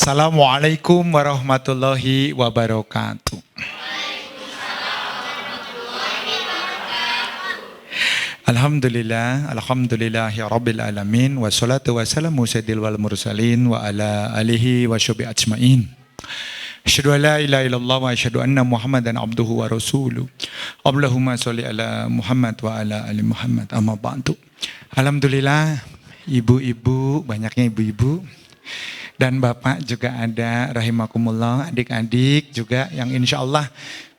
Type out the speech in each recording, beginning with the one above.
Assalamualaikum warahmatullahi wabarakatuh. Alhamdulillahi rabbil alamin. Wassalatu wassalamu sayyidil wal mursalin wa ala alihi wa sahbihi ajmain. Asyhadu an la ilaha illallah wa asyhadu anna Muhammadan abduhu wa rasuluh. Allahumma sholli ala Muhammad wa ala ali Muhammad. Amma ba'du. Alhamdulillah, ibu-ibu, banyaknya ibu-ibu dan bapak juga ada, rahimakumullah, adik-adik juga yang insya Allah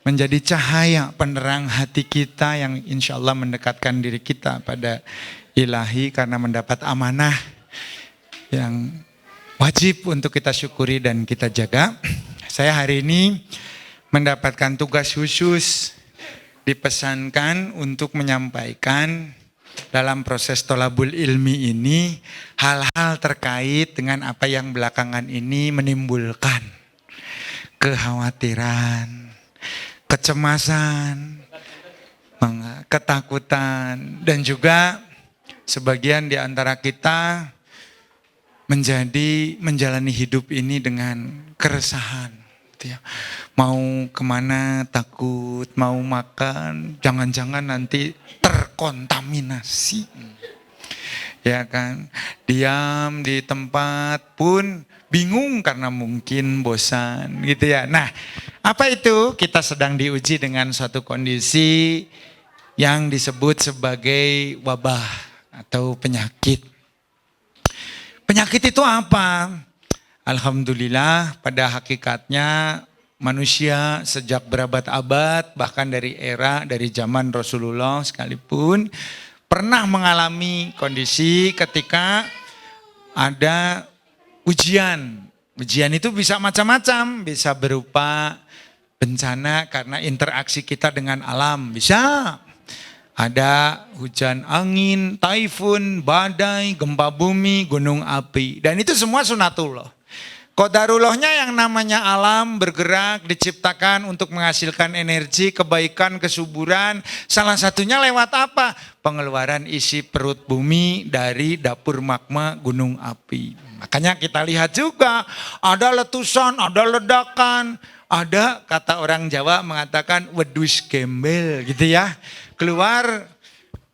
menjadi cahaya penerang hati kita yang insya Allah mendekatkan diri kita pada ilahi karena mendapat amanah yang wajib untuk kita syukuri dan kita jaga. Saya hari ini mendapatkan tugas khusus, dipesankan untuk menyampaikan dalam proses tholabul ilmi ini hal-hal terkait dengan apa yang belakangan ini menimbulkan kekhawatiran, kecemasan, ketakutan, dan juga sebagian di antara kita menjalani hidup ini dengan keresahan. Mau kemana takut, mau makan jangan-jangan nanti terkontaminasi, ya kan? Diam di tempat pun bingung karena mungkin bosan, gitu ya. Nah, apa itu? Kita sedang diuji dengan suatu kondisi yang disebut sebagai wabah atau penyakit. Penyakit itu apa? Alhamdulillah, pada hakikatnya manusia sejak berabad-abad, bahkan dari zaman Rasulullah sekalipun, pernah mengalami kondisi ketika ada ujian. Ujian itu bisa macam-macam, bisa berupa bencana karena interaksi kita dengan alam, bisa ada hujan angin, taifun, badai, gempa bumi, gunung api, dan itu semua sunatullah. Qadarullahnya yang namanya alam bergerak, diciptakan untuk menghasilkan energi, kebaikan, kesuburan. Salah satunya lewat apa? Pengeluaran isi perut bumi dari dapur magma gunung api. Makanya kita lihat juga ada letusan, ada ledakan, ada kata orang Jawa mengatakan wedus gembel gitu ya. Keluar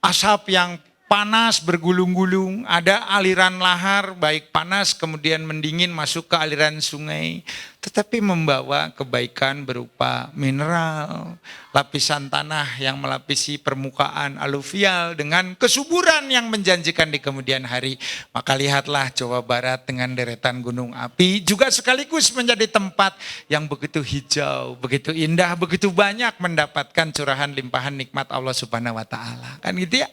asap yang panas bergulung-gulung, ada aliran lahar baik panas kemudian mendingin masuk ke aliran sungai, tetapi membawa kebaikan berupa mineral, lapisan tanah yang melapisi permukaan aluvial dengan kesuburan yang menjanjikan di kemudian hari. Maka lihatlah Jawa Barat dengan deretan gunung api juga sekaligus menjadi tempat yang begitu hijau, begitu indah, begitu banyak mendapatkan curahan limpahan nikmat Allah Subhanahu wa taala. Kan gitu ya.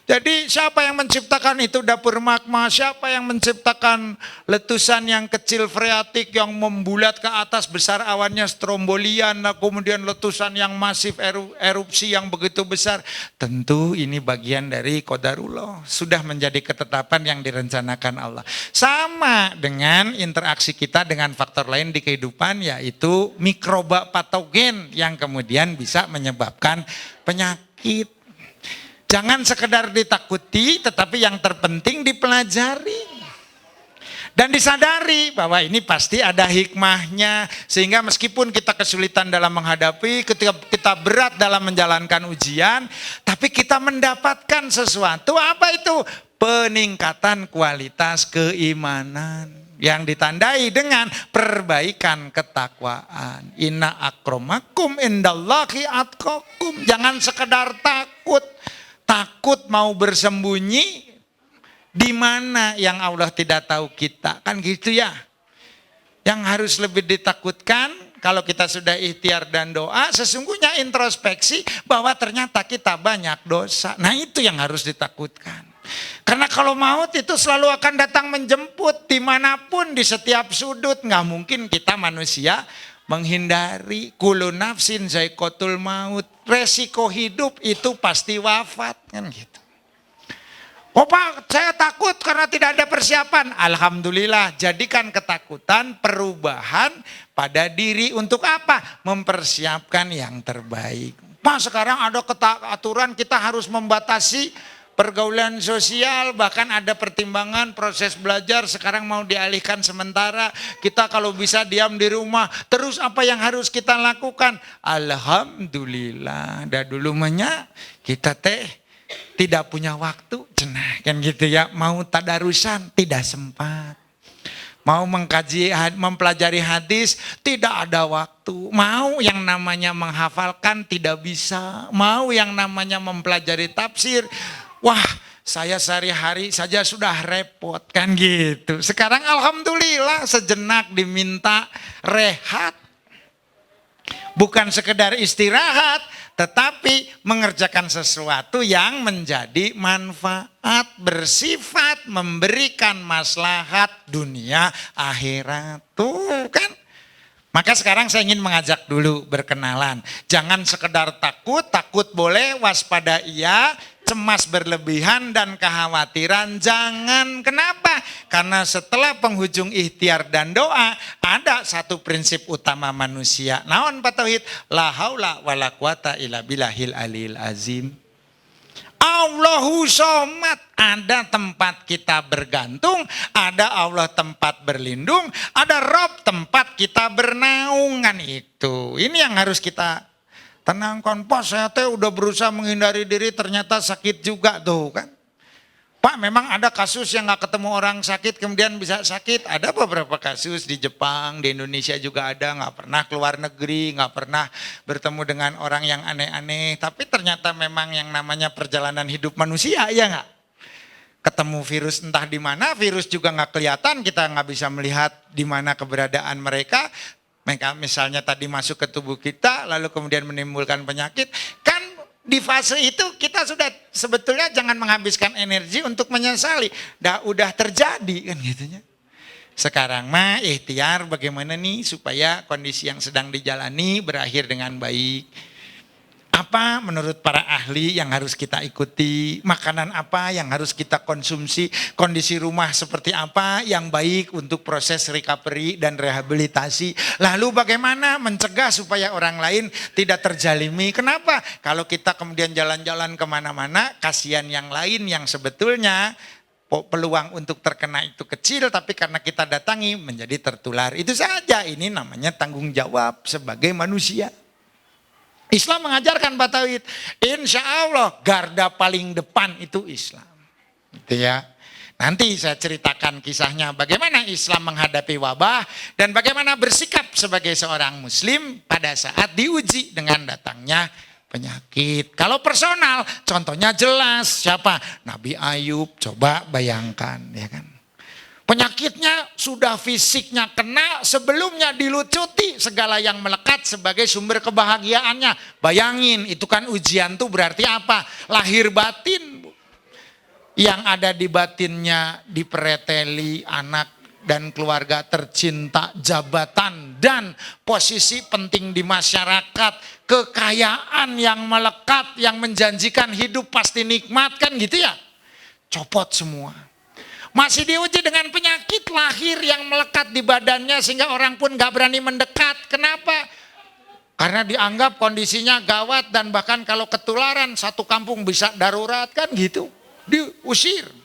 Jadi siapa yang menciptakan itu dapur magma, siapa yang menciptakan letusan yang kecil freatik yang membulat ke atas besar awannya strombolian, kemudian letusan yang masif erupsi yang begitu besar. Tentu ini bagian dari qadarullah, sudah menjadi ketetapan yang direncanakan Allah. Sama dengan interaksi kita dengan faktor lain di kehidupan, yaitu mikroba patogen yang kemudian bisa menyebabkan penyakit. Jangan sekedar ditakuti, tetapi yang terpenting dipelajari. Dan disadari bahwa ini pasti ada hikmahnya. Sehingga meskipun kita kesulitan dalam menghadapi, ketika kita berat dalam menjalankan ujian, tapi kita mendapatkan sesuatu, apa itu? Peningkatan kualitas keimanan yang ditandai dengan perbaikan ketakwaan. Inna akramakum indallahi atqakum. Jangan sekedar takut mau bersembunyi di mana yang Allah tidak tahu kita, kan gitu ya. Yang harus lebih ditakutkan kalau kita sudah ikhtiar dan doa, sesungguhnya introspeksi bahwa ternyata kita banyak dosa. Nah itu yang harus ditakutkan. Karena kalau maut itu selalu akan datang menjemput dimanapun, di setiap sudut. Nggak mungkin kita manusia menghindari. Kullu nafsin za'iqatul maut. Resiko hidup itu pasti wafat, kan gitu. Oh Pak, saya takut karena tidak ada persiapan. Alhamdulillah, jadikan ketakutan perubahan pada diri untuk apa? Mempersiapkan yang terbaik. Pak, sekarang ada aturan kita harus membatasi pergaulan sosial, bahkan ada pertimbangan proses belajar sekarang mau dialihkan sementara. Kita kalau bisa diam di rumah, terus apa yang harus kita lakukan? Alhamdulillah, dah dulu kita tidak punya waktu, cenah kan gitu ya. Mau tadarusan tidak sempat. Mau mempelajari hadis, tidak ada waktu. Mau yang namanya menghafalkan, tidak bisa. Mau yang namanya mempelajari tafsir, wah saya sehari-hari saja sudah repot kan gitu. Sekarang alhamdulillah sejenak diminta rehat. Bukan sekedar istirahat, tetapi mengerjakan sesuatu yang menjadi manfaat, bersifat memberikan maslahat dunia akhirat. Tuh kan. Maka sekarang saya ingin mengajak dulu berkenalan. Jangan sekedar takut boleh, waspada iya, cemas berlebihan dan kekhawatiran jangan. Kenapa? Karena setelah penghujung ikhtiar dan doa, ada satu prinsip utama manusia. Naon Pak Tauhid? La haula wala quwata illa billahil aliyil azim. Allahu somad, ada tempat kita bergantung, ada Allah tempat berlindung, ada Rob tempat kita bernaungan itu. Ini yang harus kita tenangkan. Pak, saya udah berusaha menghindari diri, ternyata sakit juga tuh kan. Pak, memang ada kasus yang gak ketemu orang sakit kemudian bisa sakit. Ada beberapa kasus di Jepang, di Indonesia juga ada. Gak pernah keluar negeri, gak pernah bertemu dengan orang yang aneh-aneh. Tapi ternyata memang yang namanya perjalanan hidup manusia, ya gak? Ketemu virus entah di mana, virus juga gak kelihatan. Kita gak bisa melihat di mana keberadaan mereka. Mereka misalnya tadi masuk ke tubuh kita, lalu kemudian menimbulkan penyakit. Kan di fase itu kita sudah sebetulnya jangan menghabiskan energi untuk menyesali. Udah terjadi kan gitunya. Sekarang mah ikhtiar bagaimana nih supaya kondisi yang sedang dijalani berakhir dengan baik. Apa menurut para ahli yang harus kita ikuti? Makanan apa yang harus kita konsumsi? Kondisi rumah seperti apa yang baik untuk proses recovery dan rehabilitasi? Lalu bagaimana mencegah supaya orang lain tidak terjalimi? Kenapa? Kalau kita kemudian jalan-jalan kemana-mana, kasihan yang lain yang sebetulnya peluang untuk terkena itu kecil, tapi karena kita datangi menjadi tertular. Itu saja, ini namanya tanggung jawab sebagai manusia. Islam mengajarkan Pak Tauhid, insya Allah garda paling depan itu Islam. Gitu ya. Nanti saya ceritakan kisahnya bagaimana Islam menghadapi wabah dan bagaimana bersikap sebagai seorang muslim pada saat diuji dengan datangnya penyakit. Kalau personal, contohnya jelas siapa? Nabi Ayub, coba bayangkan ya kan. Penyakitnya sudah fisiknya kena, sebelumnya dilucuti segala yang melekat sebagai sumber kebahagiaannya. Bayangin, itu kan ujian tuh berarti apa? Lahir batin. Yang ada di batinnya dipereteli anak dan keluarga tercinta, jabatan dan posisi penting di masyarakat, kekayaan yang melekat, yang menjanjikan hidup pasti nikmat kan gitu ya. Copot semua. Masih diuji dengan penyakit lahir yang melekat di badannya sehingga orang pun gak berani mendekat. Kenapa? Karena dianggap kondisinya gawat dan bahkan kalau ketularan satu kampung bisa darurat kan gitu. Diusir.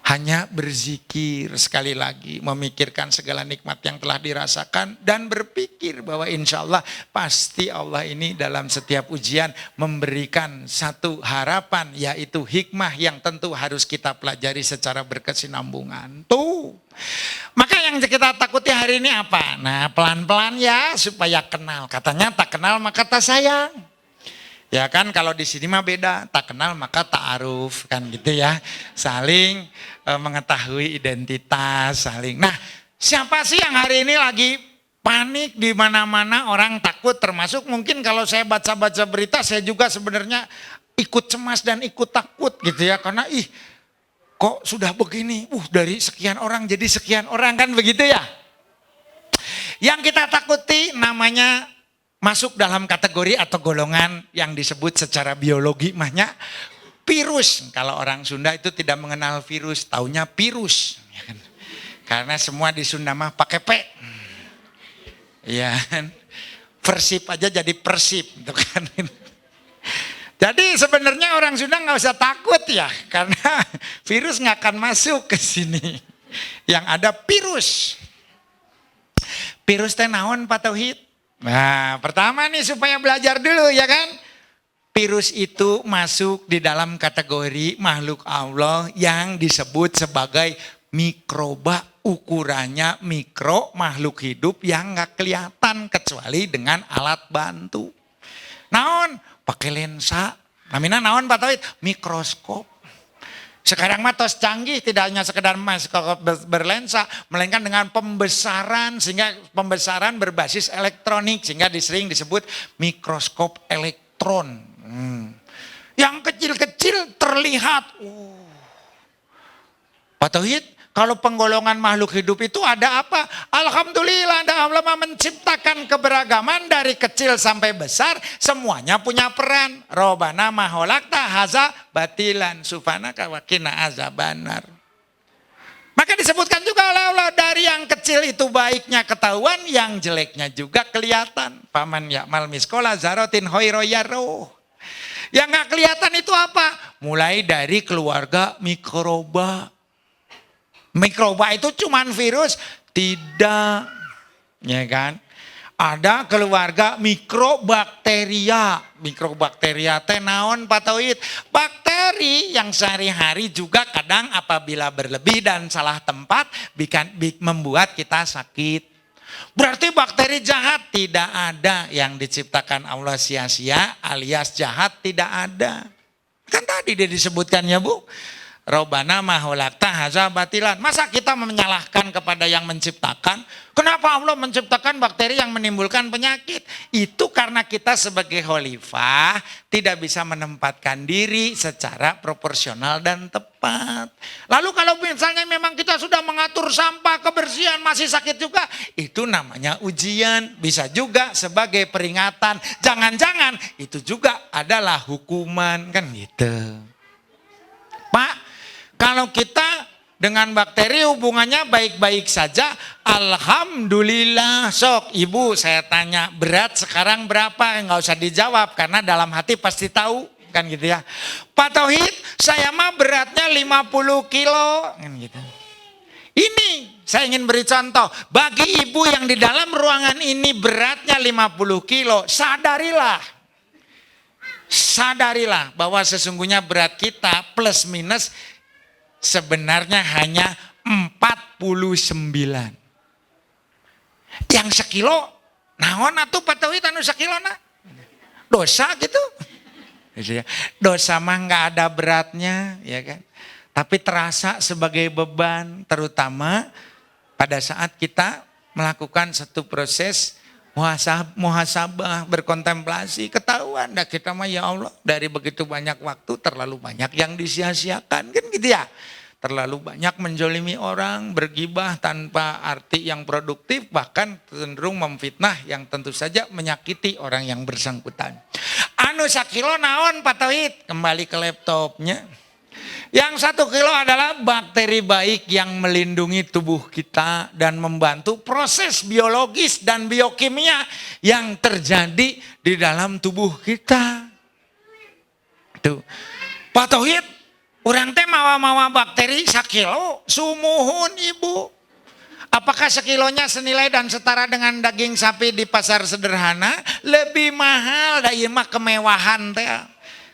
Hanya berzikir sekali lagi, memikirkan segala nikmat yang telah dirasakan dan berpikir bahwa insya Allah pasti Allah ini dalam setiap ujian memberikan satu harapan, yaitu hikmah yang tentu harus kita pelajari secara berkesinambungan. Tuh. Maka yang kita takuti hari ini apa? Nah, pelan-pelan ya supaya kenal. Katanya tak kenal maka tak sayang. Ya kan, kalau di sini mah beda, tak kenal maka ta'aruf kan gitu ya. Saling mengetahui identitas, saling. Nah, siapa sih yang hari ini lagi panik di mana-mana, orang takut, termasuk mungkin kalau saya baca-baca berita saya juga sebenarnya ikut cemas dan ikut takut gitu ya, karena kok sudah begini, dari sekian orang jadi sekian orang kan begitu ya. Yang kita takuti namanya masuk dalam kategori atau golongan yang disebut secara biologi mahnya virus. Kalau orang Sunda itu tidak mengenal virus, taunya virus. Karena semua di Sunda mah pakai P. Ya kan? Persip aja jadi persip. Gitu kan? Jadi sebenarnya orang Sunda nggak usah takut ya, karena virus nggak akan masuk ke sini. Yang ada virus. Virus teh naon Pak Tauhid? Nah, pertama nih supaya belajar dulu ya kan. Virus itu masuk di dalam kategori makhluk Allah yang disebut sebagai mikroba. Ukurannya mikro, makhluk hidup yang nggak kelihatan kecuali dengan alat bantu. Naon? Pakai lensa. Namanya naon Pak Tauhid? Mikroskop. Sekarang mah tos canggih, tidak hanya sekedar mikroskop berlensa, melainkan dengan pembesaran, sehingga pembesaran berbasis elektronik, sehingga sering disebut mikroskop elektron. Yang kecil-kecil terlihat. Pak Tauhid, kalau penggolongan makhluk hidup itu ada apa? Alhamdulillah, Allah menciptakan keberagaman dari kecil sampai besar, semuanya punya peran. Robana maholakta haza batilan sufanaka wakina azabanar. Maka disebutkan juga oleh Allah, dari yang kecil itu baiknya ketahuan, yang jeleknya juga kelihatan. Paman ya'mal miskola zarotin hoiroyaro. Yang gak kelihatan itu apa? Mulai dari keluarga mikroba. Mikroba itu cuman virus? Tidak, ya kan? Ada keluarga mikrobakteria. Mikrobakteria teh naon Pak Tauhid? Bakteri yang sehari-hari juga kadang apabila berlebih dan salah tempat membuat kita sakit. Berarti bakteri jahat tidak ada, yang diciptakan Allah sia-sia alias jahat tidak ada. Kan tadi dia disebutkan ya Bu. Robana maholakta haza batilan. Masa kita menyalahkan kepada yang menciptakan? Kenapa Allah menciptakan bakteri yang menimbulkan penyakit? Itu karena kita sebagai khalifah tidak bisa menempatkan diri secara proporsional dan tepat. Lalu kalau misalnya memang kita sudah mengatur sampah, kebersihan masih sakit juga, itu namanya ujian. Bisa juga sebagai peringatan. Jangan-jangan itu juga adalah hukuman, kan gitu. Pak, kalau kita dengan bakteri hubungannya baik-baik saja, alhamdulillah. Sok ibu saya tanya, berat sekarang berapa? Enggak usah dijawab karena dalam hati pasti tahu, kan gitu ya. Pak Tauhid, saya mah beratnya 50 kilo, kan gitu. Ini saya ingin beri contoh, bagi ibu yang di dalam ruangan ini beratnya 50 kilo, sadarilah bahwa sesungguhnya berat kita plus minus sebenarnya hanya 49. Yang sekilo, naon atuh Pak Tauhid anu sekilona? Dosa gitu. Dosa mah nggak ada beratnya, ya kan? Tapi terasa sebagai beban, terutama pada saat kita melakukan satu proses muhasabah, berkontemplasi, ketahuan dah kita mah ya Allah dari begitu banyak waktu terlalu banyak yang disia-siakan, kan gitu ya. Terlalu banyak menjolimi orang, bergibah tanpa arti yang produktif, bahkan cenderung memfitnah yang tentu saja menyakiti orang yang bersangkutan. Anu sakilo naon Pak Tauhid? Kembali ke laptopnya. Yang 1 kilo adalah bakteri baik yang melindungi tubuh kita dan membantu proses biologis dan biokimia yang terjadi di dalam tubuh kita. Tuh. Pak Tauhid, urang teh mawa-mawa bakteri 1 kilo, sumuhun ibu. Apakah sekilonya senilai dan setara dengan daging sapi di pasar sederhana? Lebih mahal, da ieu mah kemewahan teh.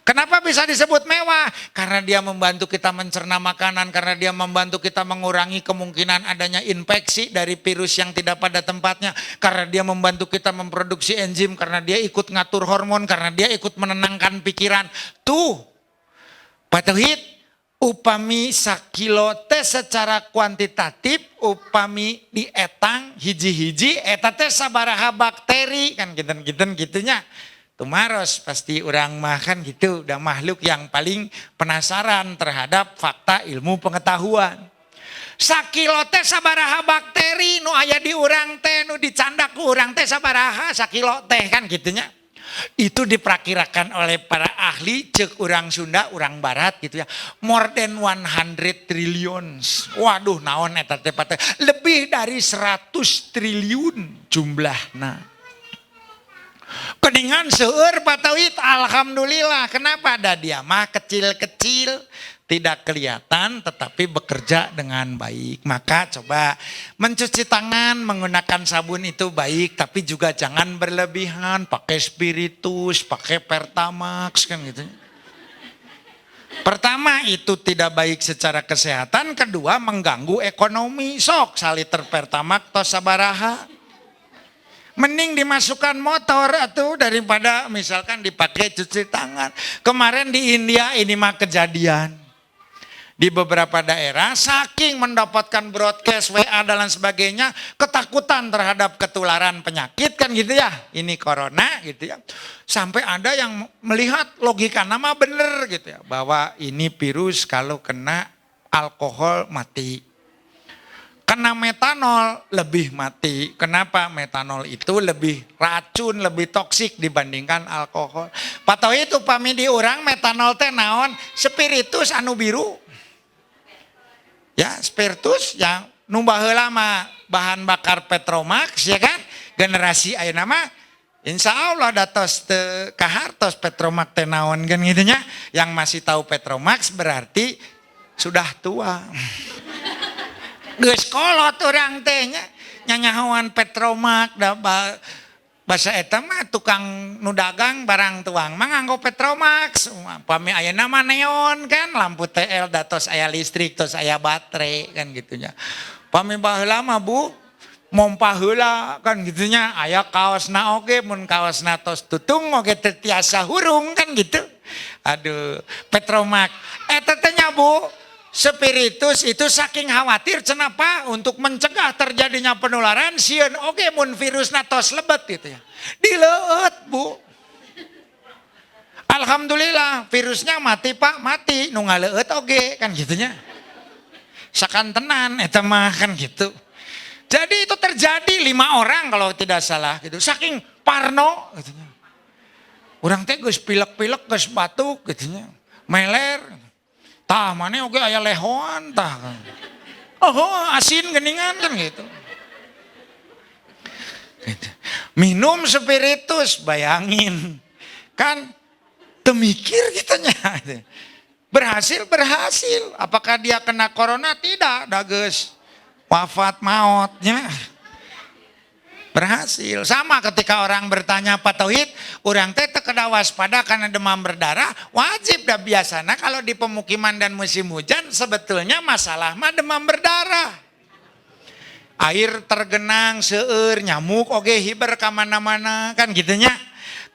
Kenapa bisa disebut mewah? Karena dia membantu kita mencerna makanan, karena dia membantu kita mengurangi kemungkinan adanya infeksi dari virus yang tidak pada tempatnya, karena dia membantu kita memproduksi enzim, karena dia ikut ngatur hormon, karena dia ikut menenangkan pikiran. Tuh, Pak Tauhid, upami 1 kilo teh secara kuantitatif, upami dietang hiji-hiji, eta teh sabaraha bakteri, kan gitunya. Tumaros pasti orang makan gitu, udah makhluk yang paling penasaran terhadap fakta ilmu pengetahuan. 1 kilo teh sabaraha bakteri nu aya di urang teh, nu dicandak ku urang teh sabaraha 1 kilo teh, kan gitunya. Itu diperkirakan oleh para ahli, cek urang Sunda, urang Barat gitu ya. More than 100 trillions. Waduh naon eta teh lebih dari 100 triliun jumlahna. Keningan seueur patawit, alhamdulillah. Kenapa? Ada dia mah kecil-kecil, tidak kelihatan tetapi bekerja dengan baik. Maka coba mencuci tangan menggunakan sabun itu baik, tapi juga jangan berlebihan, pakai spiritus, pakai Pertamax kan gitu. Pertama itu tidak baik secara kesehatan, kedua mengganggu ekonomi. Sok saliter Pertamax tos sabaraha. Mending dimasukkan motor atau daripada misalkan dipakai cuci tangan. Kemarin di India ini mah kejadian. Di beberapa daerah saking mendapatkan broadcast WA dan lain sebagainya, ketakutan terhadap ketularan penyakit kan gitu ya. Ini corona gitu ya. Sampai ada yang melihat logika nama bener gitu ya. Bahwa ini virus kalau kena alkohol mati. Kena metanol lebih mati. Kenapa? Metanol itu lebih racun, lebih toksik dibandingkan alkohol. Patau itu pami di urang metanol teh naon? Spiritus anu biru. Ya, spiritus yang numbah heula mah bahan bakar Petromax ya kan? Generasi ayeuna mah insya Allah datos teu kahartos Petromax teh naon kan gitu nya. Yang masih tahu Petromax berarti sudah tua. Geus kolot urang teh nya nyanyahoan Petromax da basa eta mah tukang nu dagang barang tuang mah nganggo Petromax. Pami ayeuna mah neon kan lampu TL datos aya listrik tos aya baterai kan gitu nya. Pami baheula mah Bu mompa heula kan gitu nya aya kaosna oge mun kaosna tos tutung oge teu tiasa hurung kan gitu. Aduh Petromax eta teh nya Bu spiritus itu saking khawatir kenapa untuk mencegah terjadinya penularan sieun oge mun virusna tos lebet gitu ya. Dileueut Bu. Alhamdulillah virusnya mati Pak, mati nu ngaleueut oge kan gitu nya. Sakantenan eta mah kan gitu. Jadi itu terjadi 5 orang kalau tidak salah gitu. Saking parno gitu nya. Urang teh geus pilek-pilek geus batuk gitu nya. Meler. Tah mana oke aya lehoan tah. Oh asin geningan kan gitu. Minum spiritus bayangin. Kan temikir gitunya. Berhasil. Apakah dia kena corona? Tidak. Dages wafat mautnya. Berhasil. Sama ketika orang bertanya Pak Tauhid, orang teh tekeda waspada karena demam berdarah, wajib dah biasanya kalau di pemukiman dan musim hujan sebetulnya masalah mah demam berdarah. Air tergenang seueur nyamuk oge hiber ka mana-mana kan gitunya.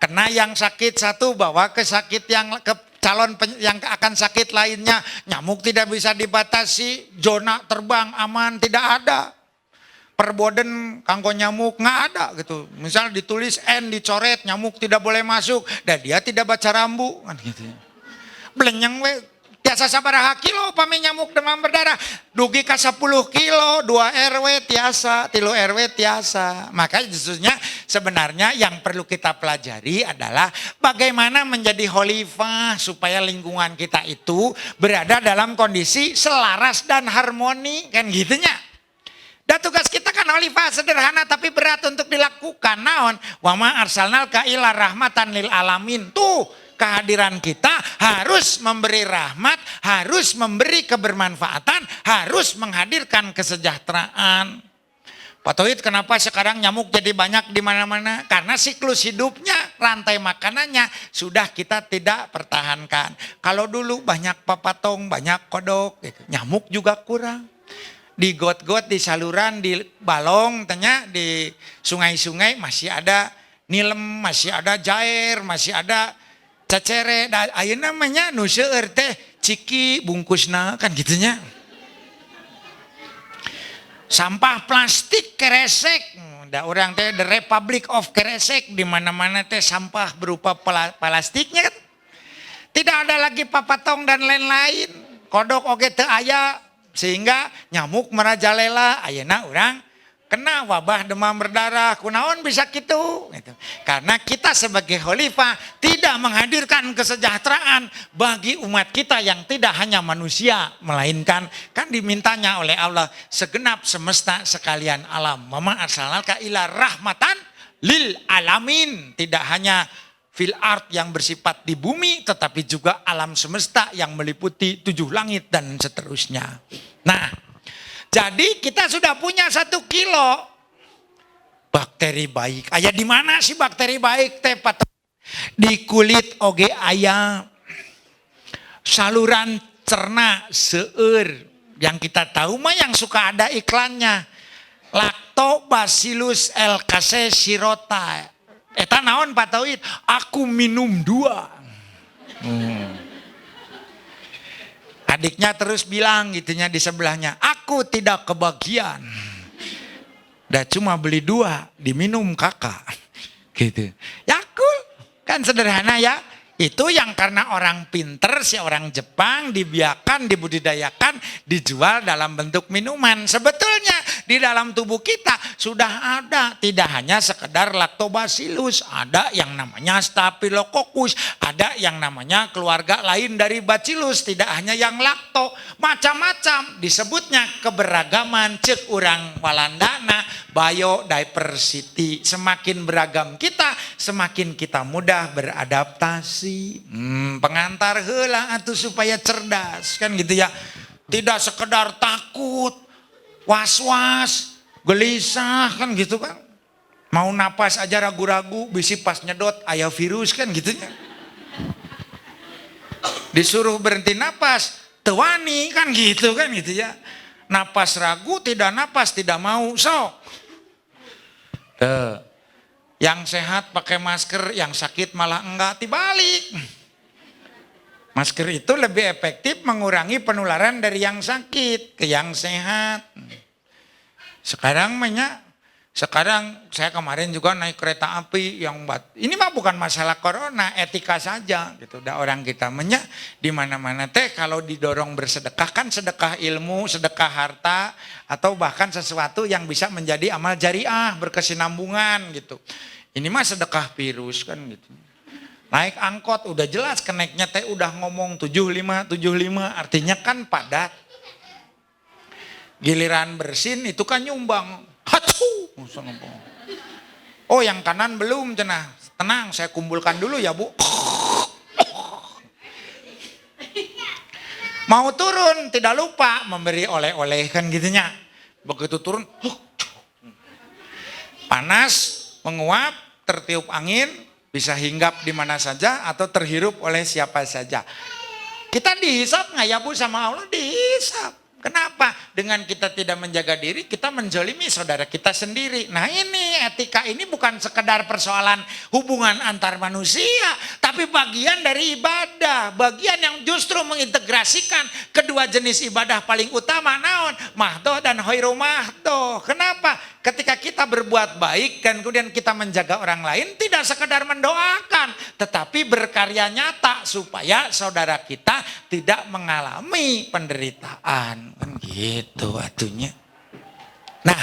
Kena yang sakit satu bawa ke sakit yang ke calon yang akan sakit lainnya, nyamuk tidak bisa dibatasi, zona terbang aman tidak ada. Perboden kanggo nyamuk nggak ada gitu. Misal ditulis N dicoret nyamuk tidak boleh masuk dan dia tidak baca rambu kan gitu. Belenyang we tiasa sabaraha kilo pami nyamuk demam berdarah dugi ka 10 kilo 2 RW tiasa 3 RW tiasa. Maka justrunya sebenarnya yang perlu kita pelajari adalah bagaimana menjadi khalifah supaya lingkungan kita itu berada dalam kondisi selaras dan harmoni kan gitunya. Dan tugas kita kan khalifah sederhana tapi berat untuk dilakukan. Naon? Wa ma arsalnaka illa rahmatan lil alamin. Tuh kehadiran kita harus memberi rahmat, harus memberi kebermanfaatan, harus menghadirkan kesejahteraan. Pak Tauhid, kenapa sekarang nyamuk jadi banyak di mana-mana? Karena siklus hidupnya, rantai makanannya sudah kita tidak pertahankan. Kalau dulu banyak papatong, banyak kodok, gitu. Nyamuk juga kurang. Di got-got, di saluran, di balong, tanya di sungai-sungai masih ada nilem, masih ada jair, masih ada cecere. Ayeuna namanya nu seueur teh ciki bungkusna kan gitunya. Sampah plastik keresek, da urang teh the Republic of Keresek, di mana-mana teh sampah berupa plastiknya kan. Tidak ada lagi papatong dan lain-lain. Kodok oge teu aya. Sehingga nyamuk merajalela, ayeuna urang kena wabah demam berdarah, kunaon bisa gitu. Karena kita sebagai khalifah tidak menghadirkan kesejahteraan bagi umat kita yang tidak hanya manusia, melainkan kan dimintanya oleh Allah segenap semesta sekalian alam. Mama arsalnaka ila rahmatan lil alamin, tidak hanya fil art yang bersifat di bumi, tetapi juga alam semesta yang meliputi 7 langit dan seterusnya. Nah, jadi kita sudah punya 1 kilo bakteri baik. Aya di mana sih bakteri baik teh? Di kulit oge aya, saluran cerna seueur. Yang kita tahu mah yang suka ada iklannya. Lactobacillus LKC sirota. Eta naon Pak Tauhid? Aku minum 2. Adiknya terus bilang gitunya di sebelahnya, aku tidak kebagian. Dah cuma beli 2, diminum kakak. Gitu. Ya cool. Kan sederhana ya. Itu yang karena orang pinter, si orang Jepang dibiarkan, dibudidayakan, dijual dalam bentuk minuman. Sebetulnya di dalam tubuh kita sudah ada, tidak hanya sekedar lactobacillus, ada yang namanya staphylococcus, ada yang namanya keluarga lain dari bacillus, tidak hanya yang lacto, macam-macam disebutnya keberagaman cek urang Walandana, biodiversity. Semakin beragam kita, semakin kita mudah beradaptasi. Pengantar heula atuh supaya cerdas kan gitu ya. Tidak sekedar takut, was-was, gelisah kan gitu kan. Mau napas aja ragu-ragu, bisi pas nyedot aya virus kan gitu ya. Disuruh berhenti napas, teu wani kan gitu ya. Napas ragu, tidak napas, tidak mau, sok. Yang sehat pakai masker, yang sakit malah enggak, dibalik. Masker itu lebih efektif mengurangi penularan dari yang sakit ke yang sehat. Sekarang saya kemarin juga naik kereta api yang ini mah bukan masalah corona, etika saja gitu. Udah orang kita di mana-mana teh kalau didorong bersedekah kan sedekah ilmu, sedekah harta atau bahkan sesuatu yang bisa menjadi amal jariah, berkesinambungan gitu. Ini mah sedekah virus kan gitu. Naik angkot udah jelas kenaiknya teh udah ngomong 75 artinya kan padat. Giliran bersin itu kan nyumbang. Hacu. Oh yang kanan belum cenah. Tenang saya kumpulkan dulu ya Bu. Mau turun tidak lupa memberi oleh-oleh kan gitunya. Begitu turun panas menguap, tertiup angin, bisa hinggap di mana saja atau terhirup oleh siapa saja. Kita dihisap nggak ya Bu sama Allah? Dihisap. Kenapa? Dengan kita tidak menjaga diri, kita menzalimi saudara kita sendiri. Nah ini etika ini bukan sekedar persoalan hubungan antar manusia, tapi bagian dari ibadah. Bagian yang justru mengintegrasikan kedua jenis ibadah paling utama, naon? Mahdoh dan hoiru mahdoh. Kenapa? Ketika kita berbuat baik dan kemudian kita menjaga orang lain, tidak sekedar mendoakan, tetapi berkarya nyata supaya saudara kita tidak mengalami penderitaan. Kan gitu atunya. Nah,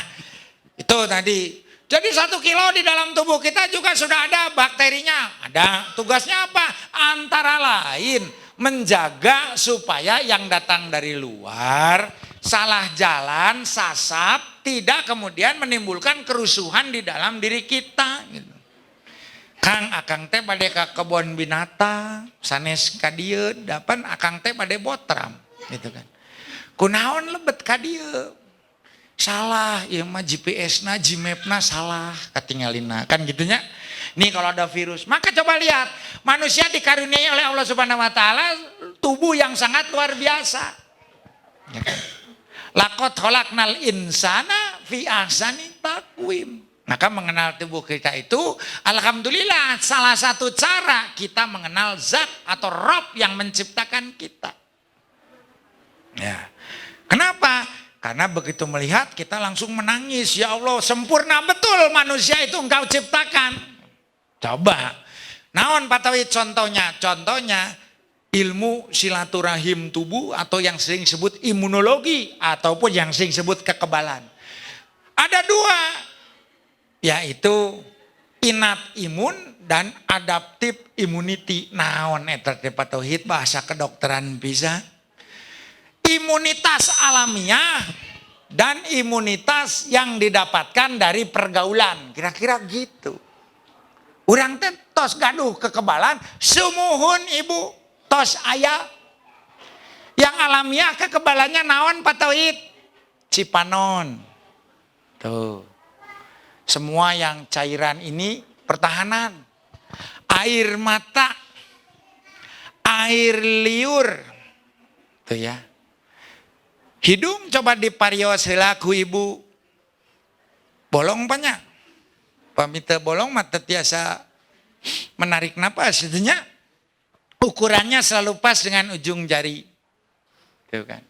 itu tadi. Jadi 1 kilo di dalam tubuh kita juga sudah ada bakterinya. Ada. Tugasnya apa? Antara lain menjaga supaya yang datang dari luar salah jalan, sasap, tidak kemudian menimbulkan kerusuhan di dalam diri kita. Gitu. Kang akang teh bade ka kebon binatang, sanes ka dieu, dapan akang teh bade botram, gitu kan. Kunaon lebet ka dieu? Salah, ieu mah GPS-na, Gmap-na salah katingalina, kan gitunya. Nih kalau ada virus, maka coba lihat, manusia dikaruniai oleh Allah Subhanahu wa taala tubuh yang sangat luar biasa. Ya kan? Laqad khalaqnal insana fi ahsani taqwim. Maka mengenal tubuh kita itu alhamdulillah salah satu cara kita mengenal zat atau Rabb yang menciptakan kita. Ya. Kenapa? Karena begitu melihat kita langsung menangis, ya Allah sempurna betul manusia itu engkau ciptakan. Coba. Naon Pak Tauhid contohnya? Contohnya ilmu silaturahim tubuh atau yang sering disebut imunologi ataupun yang sering disebut kekebalan. Ada 2, yaitu innate imun dan adaptive immunity. Naon eta teh Pak Tauhid bahasa kedokteran bisa? Imunitas alamiah dan imunitas yang didapatkan dari pergaulan. Kira-kira gitu. Urang teh tos gaduh kekebalan, sumuhun ibu tos aya. Yang alamiah kekebalannya naon Pak Tauhid? Cipanon. Tuh. Semua yang cairan ini pertahanan. Air mata, air liur. Tuh ya. Hidung coba diparios heula ku ibu. Bolong banyak. Pamita bolong mata tiasa menarik napas itunya. Ukurannya selalu pas dengan ujung jari. Tuh kan.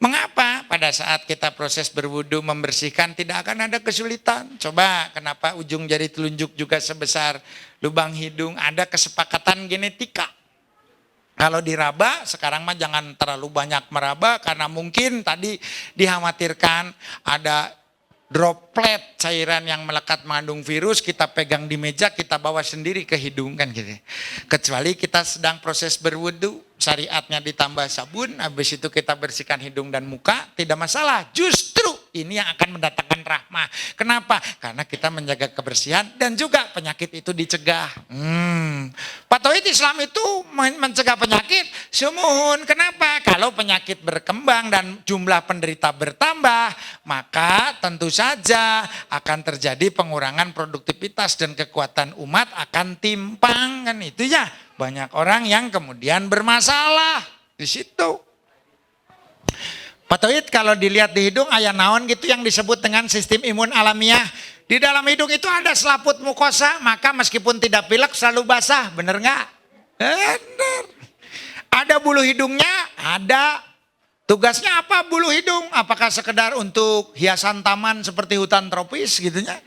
Mengapa pada saat kita proses berwudu membersihkan tidak akan ada kesulitan? Coba kenapa ujung jari telunjuk juga sebesar lubang hidung? Ada kesepakatan genetika. Kalau diraba, sekarang mah jangan terlalu banyak meraba karena mungkin tadi dikhawatirkan ada droplet cairan yang melekat mengandung virus, kita pegang di meja, kita bawa sendiri ke hidung kan gitu. Kecuali kita sedang proses berwudu, syariatnya ditambah sabun, habis itu kita bersihkan hidung dan muka, tidak masalah. Justru ini yang akan mendatangkan rahmah. Kenapa? Karena kita menjaga kebersihan dan juga penyakit itu dicegah. Pak Tauhid, Islam itu mencegah penyakit sumuhun. Kenapa? Kalau penyakit berkembang dan jumlah penderita bertambah, maka tentu saja akan terjadi pengurangan produktivitas dan kekuatan umat akan timpang kan itu ya. Banyak orang yang kemudian bermasalah di situ. Pak Tauhid, kalau dilihat di hidung aya naon gitu yang disebut dengan sistem imun alamiah. Di dalam hidung itu ada selaput mukosa, maka meskipun tidak pilek selalu basah, bener nggak? Bener. Ada bulu hidungnya, ada. Tugasnya apa bulu hidung? Apakah sekedar untuk hiasan taman seperti hutan tropis gitunya?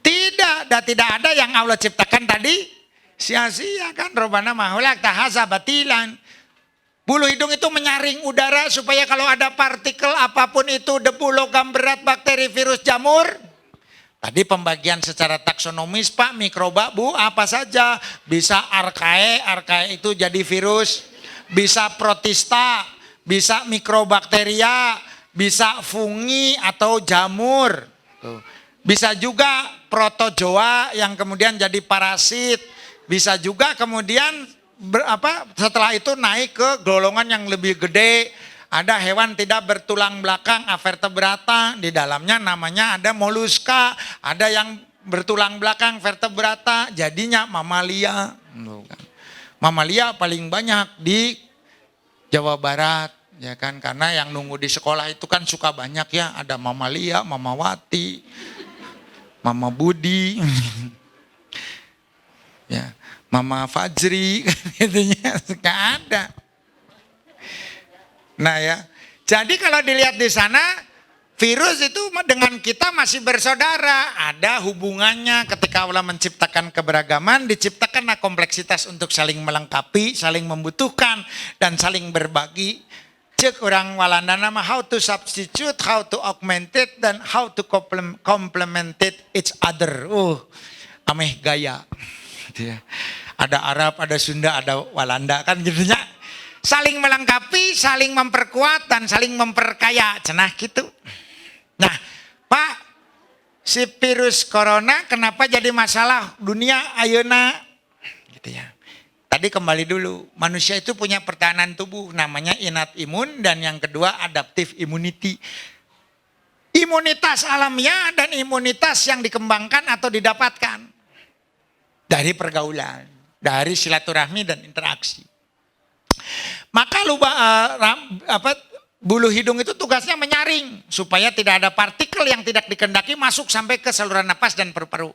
Tidak, dan tidak ada yang Allah ciptakan tadi sia-sia kan. Robana mahluk tahasa batilan. Bulu hidung itu menyaring udara supaya kalau ada partikel apapun itu, debu, logam berat, bakteri, virus, jamur. Tadi pembagian secara taksonomis Pak, mikroba Bu apa saja. Bisa archaea, archaea itu jadi virus. Bisa protista, bisa mikrobakteria, bisa fungi atau jamur. Bisa juga protozoa yang kemudian jadi parasit. Bisa juga kemudian setelah itu naik ke golongan yang lebih gede. Ada hewan tidak bertulang belakang, avertebrata, di dalamnya namanya ada moluska. Ada yang bertulang belakang, vertebrata, jadinya mamalia. Mamalia paling banyak di Jawa Barat, ya kan? Karena yang nunggu di sekolah itu kan suka banyak ya, ada mamalia, mamawati, mama Budi, ya, mama Fajri, itunya suka ada. Nah ya, jadi kalau dilihat di sana, virus itu dengan kita masih bersaudara. Ada hubungannya ketika Allah menciptakan keberagaman, diciptakanlah kompleksitas untuk saling melengkapi, saling membutuhkan, dan saling berbagi. Cek orang Walanda nama how to substitute, how to augment it, dan how to complement it each other. Ameh gaya. Ada Arab, ada Sunda, ada Walanda kan jadinya. Saling melengkapi, saling memperkuat, dan saling memperkaya. Cenah gitu. Nah, Pak, si virus corona kenapa jadi masalah dunia ayeuna? Gitu ya. Tadi kembali dulu, manusia itu punya pertahanan tubuh namanya innate imun dan yang kedua adaptive immunity. Imunitas alamiah dan imunitas yang dikembangkan atau didapatkan dari pergaulan, dari silaturahmi dan interaksi. Maka bulu hidung itu tugasnya menyaring supaya tidak ada partikel yang tidak dikehendaki masuk sampai ke saluran napas dan paru-paru.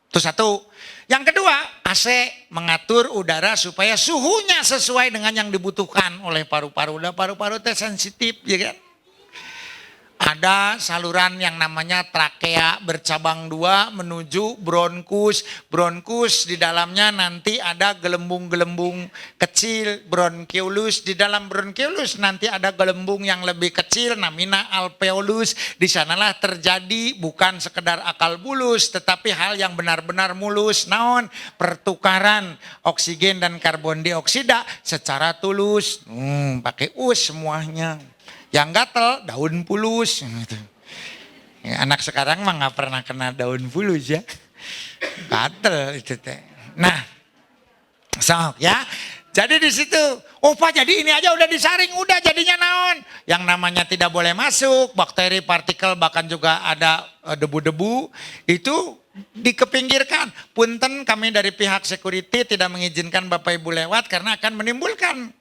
Itu satu. Yang kedua, AC mengatur udara supaya suhunya sesuai dengan yang dibutuhkan oleh paru-paru. Udah paru-paru itu sensitif, ya kan? Ada saluran yang namanya trakea bercabang dua menuju bronkus. Bronkus di dalamnya nanti ada gelembung-gelembung kecil, bronchiolus. Di dalam bronchiolus nanti ada gelembung yang lebih kecil namanya alveolus. Di sanalah terjadi bukan sekedar akal bulus tetapi hal yang benar-benar mulus. Naon? Pertukaran oksigen dan karbon dioksida secara tulus. Pakai us semuanya. Yang gatel daun pulus gitu. Ya, anak sekarang mah nggak pernah kena daun pulus ya. Gatel itu teh. Nah, sok ya. Jadi di situ, oh Pak jadi ini aja udah disaring, udah jadinya naon. Yang namanya tidak boleh masuk, bakteri, partikel, bahkan juga ada debu-debu, itu dikepinggirkan. Punten kami dari pihak security tidak mengizinkan Bapak Ibu lewat karena akan menimbulkan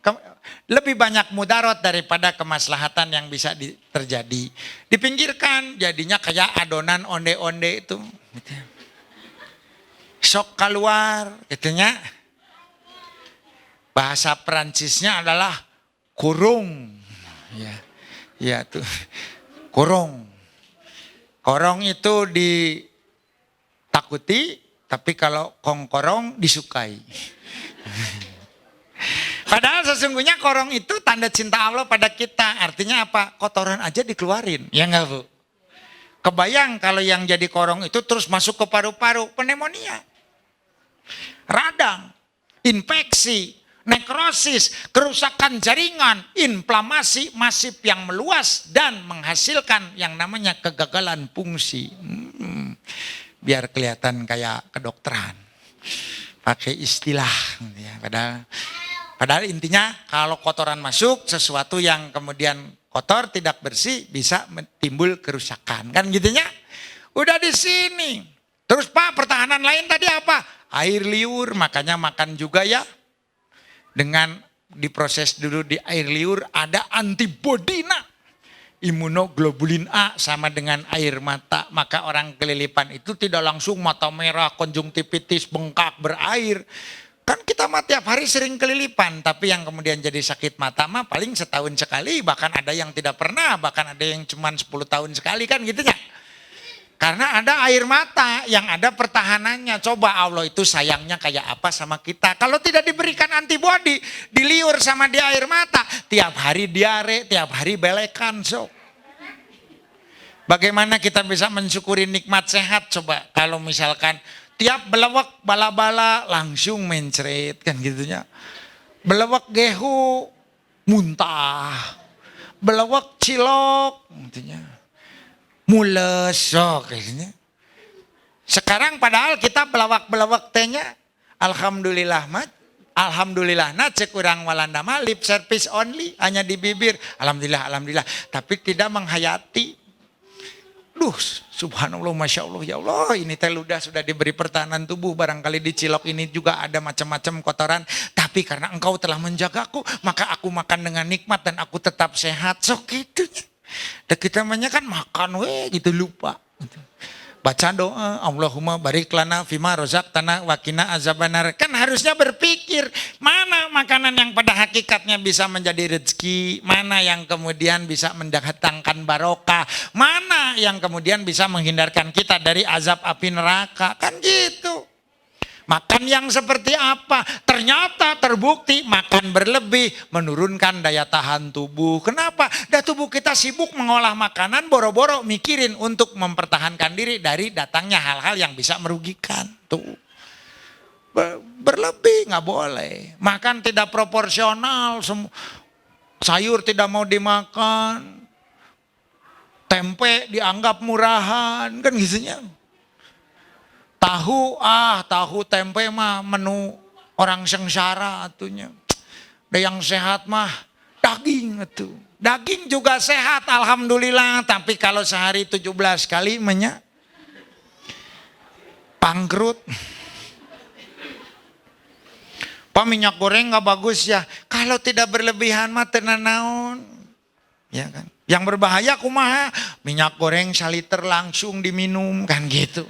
lebih banyak mudarat daripada kemaslahatan yang bisa terjadi. Dipinggirkan, jadinya kayak adonan onde-onde itu. Sok keluar, gitunya. Bahasa Perancisnya adalah kurung. Ya tuh. Kurung. Korong itu ditakuti, tapi kalau kongkorong disukai. Padahal sesungguhnya korong itu tanda cinta Allah pada kita. Artinya apa? Kotoran aja dikeluarin. Ya enggak Bu? Kebayang kalau yang jadi korong itu terus masuk ke paru-paru. Pneumonia. Radang. Infeksi. Nekrosis, kerusakan jaringan, inflamasi masif yang meluas dan menghasilkan yang namanya kegagalan fungsi. Biar kelihatan kayak kedokteran. Pakai istilah. Padahal intinya kalau kotoran masuk, sesuatu yang kemudian kotor tidak bersih bisa timbul kerusakan. Kan gitunya? Udah di sini. Terus Pak, pertahanan lain tadi apa? Air liur, makanya makan juga ya. Dengan diproses dulu di air liur ada antibodina. Imunoglobulin A sama dengan air mata. Maka orang kelilipan itu tidak langsung mata merah, konjungtivitis, bengkak, berair. Kan kita mah tiap hari sering kelilipan. Tapi yang kemudian jadi sakit mata mah paling setahun sekali. Bahkan ada yang tidak pernah. Bahkan ada yang cuma 10 tahun sekali kan gitu ya. Karena ada air mata yang ada pertahanannya. Coba Allah itu sayangnya kayak apa sama kita. Kalau tidak diberikan antibodi, diliur sama di air mata. Tiap hari diare, tiap hari belekan. So. Bagaimana kita bisa mensyukuri nikmat sehat? Coba kalau misalkan tiap belewek bala-bala langsung mencret. Kan gitunya. Belewek gehu muntah. Belewek cilok. Gitunya. Mules, so kayaknya. Sekarang padahal kita belawak-belawak tehnya, alhamdulillah cek urang Walanda mah lip service only, hanya di bibir, alhamdulillah, tapi tidak menghayati. Duh, subhanallah, masya Allah, ya Allah, ini teh ludah sudah diberi pertahanan tubuh, barangkali di cilok ini juga ada macam-macam kotoran, tapi karena engkau telah menjagaku, maka aku makan dengan nikmat dan aku tetap sehat, so gitu. Dan kita kan makan gitu lupa. Baca doa, Allahumma barik lana fima rozaqtana wa qina azabannar. Kan harusnya berpikir, mana makanan yang pada hakikatnya bisa menjadi rezeki, mana yang kemudian bisa mendatangkan barokah, mana yang kemudian bisa menghindarkan kita dari azab api neraka. Kan gitu. Makan yang seperti apa? Ternyata terbukti makan berlebih menurunkan daya tahan tubuh. Kenapa? Tubuh kita sibuk mengolah makanan, boro-boro mikirin untuk mempertahankan diri dari datangnya hal-hal yang bisa merugikan. Tuh. Berlebih nggak boleh. Makan tidak proporsional. Sayur tidak mau dimakan. Tempe dianggap murahan. Kan gitunya. Tahu tempe mah menu orang sengsara atunya. Yang sehat mah daging atuh. Daging juga sehat alhamdulillah, tapi kalau sehari 17 kali pangkrut. Pak, minyak goreng nggak bagus ya. Kalau tidak berlebihan mah tenan naon. Ya kan? Yang berbahaya kumaha? Minyak goreng saliter langsung diminum kan gitu.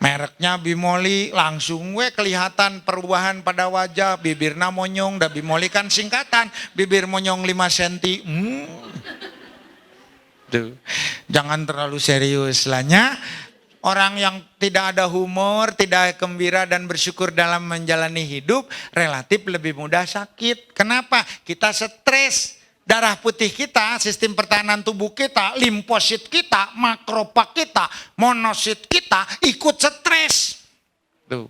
Mereknya Bimoli langsung kelihatan perubahan pada wajah, bibirna monyong, dan Bimoli kan singkatan, bibir monyong 5 cm. Tuh. Jangan terlalu serius lahnya. Orang yang tidak ada humor, tidak gembira dan bersyukur dalam menjalani hidup relatif lebih mudah sakit. Kenapa? Kita stres. Darah putih kita, sistem pertahanan tubuh kita, limfosit kita, makrofag kita, monosit kita ikut stres. Tuh.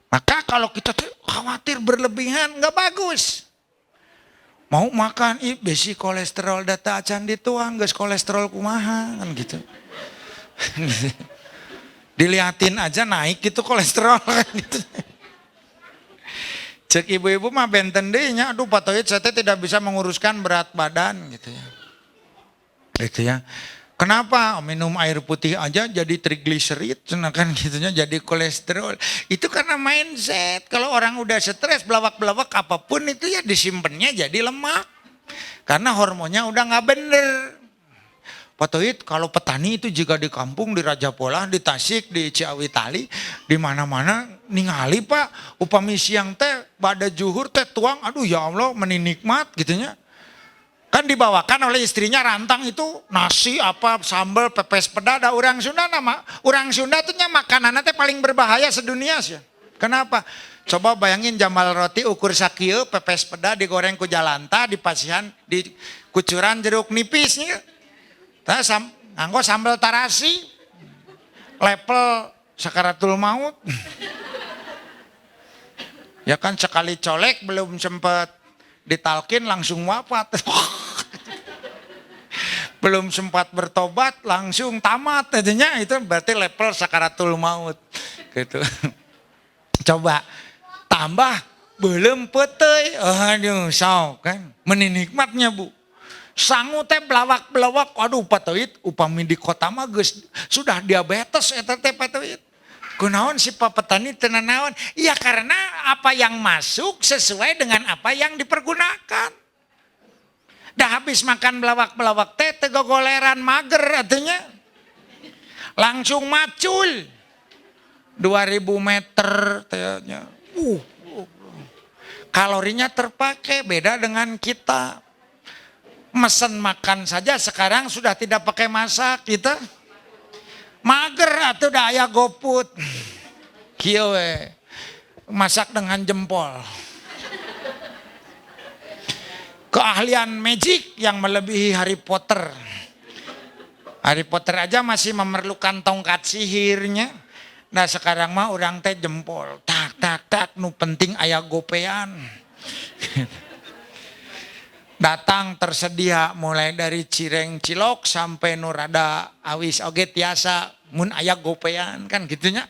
Maka kalau kita khawatir berlebihan nggak bagus. Mau makan besi kolesterol data acan dituang, geus kolesterol kumaha kan gitu. Diliatin aja naik gitu kolesterol kan gitu. Cek ibu-ibu mah benten deh nya, aduh Pak Tohid saya tidak bisa menguruskan berat badan gitu ya. Gitu ya. Kenapa minum air putih aja jadi trigliserid, kan gitunya jadi kolesterol. Itu karena mindset. Kalau orang udah stres, belawak-belawak apapun itu ya disimpannya jadi lemak. Karena hormonnya udah nggak bener. Pak Tohid, kalau petani itu jika di kampung, di Raja Polah, di Tasik, di Ciawi Tali, di mana-mana ningali Pak, upami siang teh, pada juhur teh tuang, aduh ya Allah menikmat gitunya. Kan dibawakan oleh istrinya rantang itu nasi apa sambal pepes peda ada orang Sunda nama. Orang Sunda tuh makanan teh paling berbahaya sedunia sih. Kenapa? Coba bayangin jambal roti ukur sakieu pepes peda digoreng ku jalanta dipasihan di kucuran jeruk nipisnya. Tah nganggo sambal tarasi. Level sakaratul maut. Ya kan sekali colek belum sempat ditalkin langsung wafat. Belum sempat bertobat langsung tamat aja, itu berarti level sakaratul maut gitu. Coba tambah belum peteuy, aduh sok kan menikmatnya Bu. Sangu teh belawak-belawak, aduh Pak Tohid upami di kota mah geus sudah diabetes eta teh Pak Tohid. Kunaon si Pak petani teu nanaon? Ya karena apa yang masuk sesuai dengan apa yang dipergunakan. Dah habis makan belawak-belawak teh tegogoleran mager artinya. Langsung macul. 2000 meter tehnya. Kalorinya terpakai, beda dengan kita. Mesen makan saja sekarang sudah tidak pakai masak kita. Mager atuh da aya GoFood. Kieu we. Masak dengan jempol. Keahlian magic yang melebihi Harry Potter. Harry Potter aja masih memerlukan tongkat sihirnya. Nah sekarang mah orang teh jempol. Tak tak tak nu penting aya gopean. Datang tersedia mulai dari cireng cilok sampai nu rada awis oge tiasa mun aya gopean kan gitunya.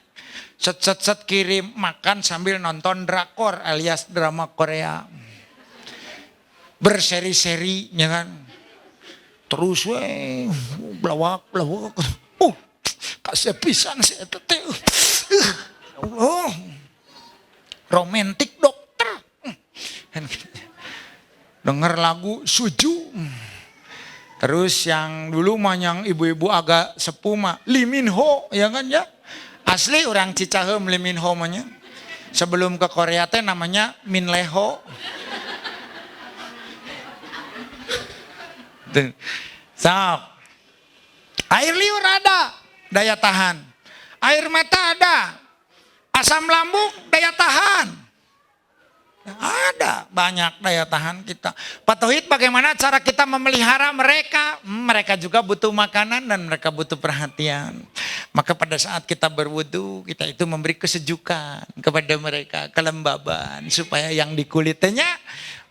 Set kirim makan sambil nonton drakor alias drama Korea. Berseri-seri ya kan. Terus we blawak. Kasih pisan saya teh. Allah. Romantik dokter. Dengar lagu Suju. Terus yang dulu mah yang ibu-ibu agak sepuh mah Lee Min Ho ya kan ya. Asli orang Cicaheum Lee Min Ho mah. Sebelum ke Korea teh namanya Min Leho. Sok. Air liur ada, daya tahan. Air mata ada, asam lambung daya tahan. Ada banyak daya tahan kita. Pak Tohid bagaimana cara kita memelihara mereka? Mereka juga butuh makanan dan mereka butuh perhatian. Maka pada saat kita berwudu, kita itu memberi kesejukan kepada mereka, kelembaban. Supaya yang di kulitnya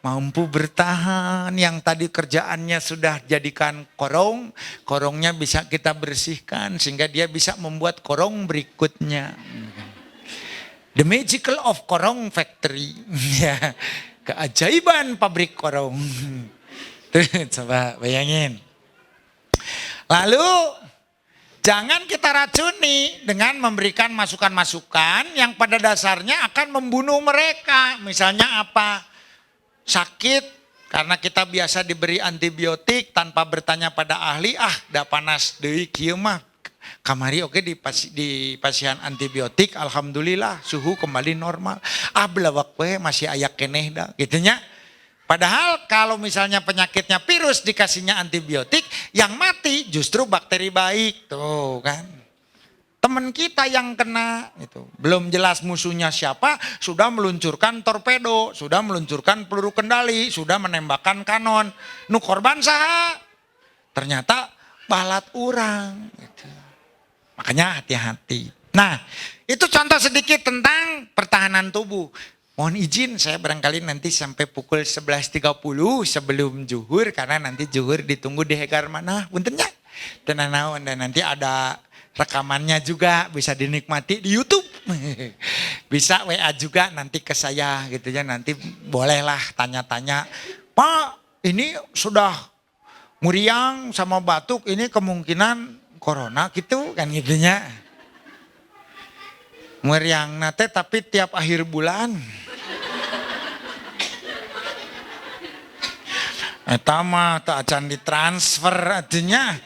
mampu bertahan, yang tadi kerjaannya sudah jadikan korong, korongnya bisa kita bersihkan sehingga dia bisa membuat korong berikutnya. The magical of korong factory, ya, keajaiban pabrik korong. Tuh, coba bayangin. Lalu jangan kita racuni dengan memberikan masukan-masukan yang pada dasarnya akan membunuh mereka. Misalnya apa? Sakit karena kita biasa diberi antibiotik tanpa bertanya pada ahli, da panas deui kieu mah. Kamari oke di pasien antibiotik, alhamdulillah suhu kembali normal. Belawak we masih aya keneh dah gitunya. Padahal kalau misalnya penyakitnya virus dikasihnya antibiotik, yang mati justru bakteri baik tuh kan. Teman kita yang kena itu belum jelas musuhnya siapa, sudah meluncurkan torpedo, sudah meluncurkan peluru kendali, sudah menembakkan kanon. Nu korban saha? Ternyata balat urang gitu. Makanya hati-hati. Nah, itu contoh sedikit tentang pertahanan tubuh. Mohon izin saya barangkali nanti sampai pukul 11.30 sebelum zuhur karena nanti zuhur ditunggu di Hegar mana. Puntennya. Tenang naon, dan nanti ada rekamannya juga bisa dinikmati di YouTube. Bisa WA juga nanti ke saya gitu ya, nanti bolehlah tanya-tanya. Pak, ini sudah meriang sama batuk, ini kemungkinan corona gitu kan gitunya. Meriang nate tapi tiap akhir bulan. Eta mah tak acan ditransfer artinya.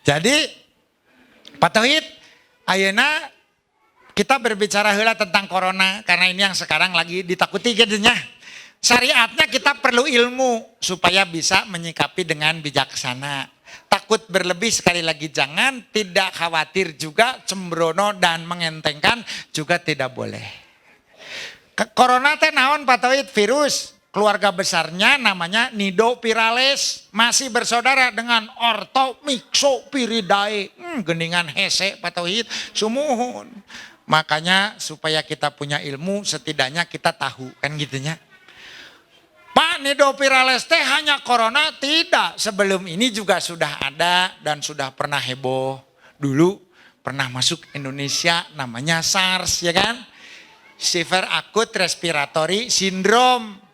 Jadi Pak Tauhid, ayeuna kita berbicara heula tentang corona karena ini yang sekarang lagi ditakuti gitunya. Syariatnya kita perlu ilmu supaya bisa menyikapi dengan bijaksana. Takut berlebih sekali lagi jangan, tidak khawatir juga, cembrono dan mengentengkan juga tidak boleh. Corona teh naon Pak Tauhid? Virus. Keluarga besarnya namanya Nidopirales, masih bersaudara dengan Orthomyxopiridae. Geningan hese Pak Tauhid, sumuhun. Makanya supaya kita punya ilmu setidaknya kita tahu kan gitunya. Pak, Nidopirales teh hanya corona? Tidak, sebelum ini juga sudah ada dan sudah pernah heboh. Dulu pernah masuk Indonesia namanya SARS ya kan. Severe Acute Respiratory Syndrome.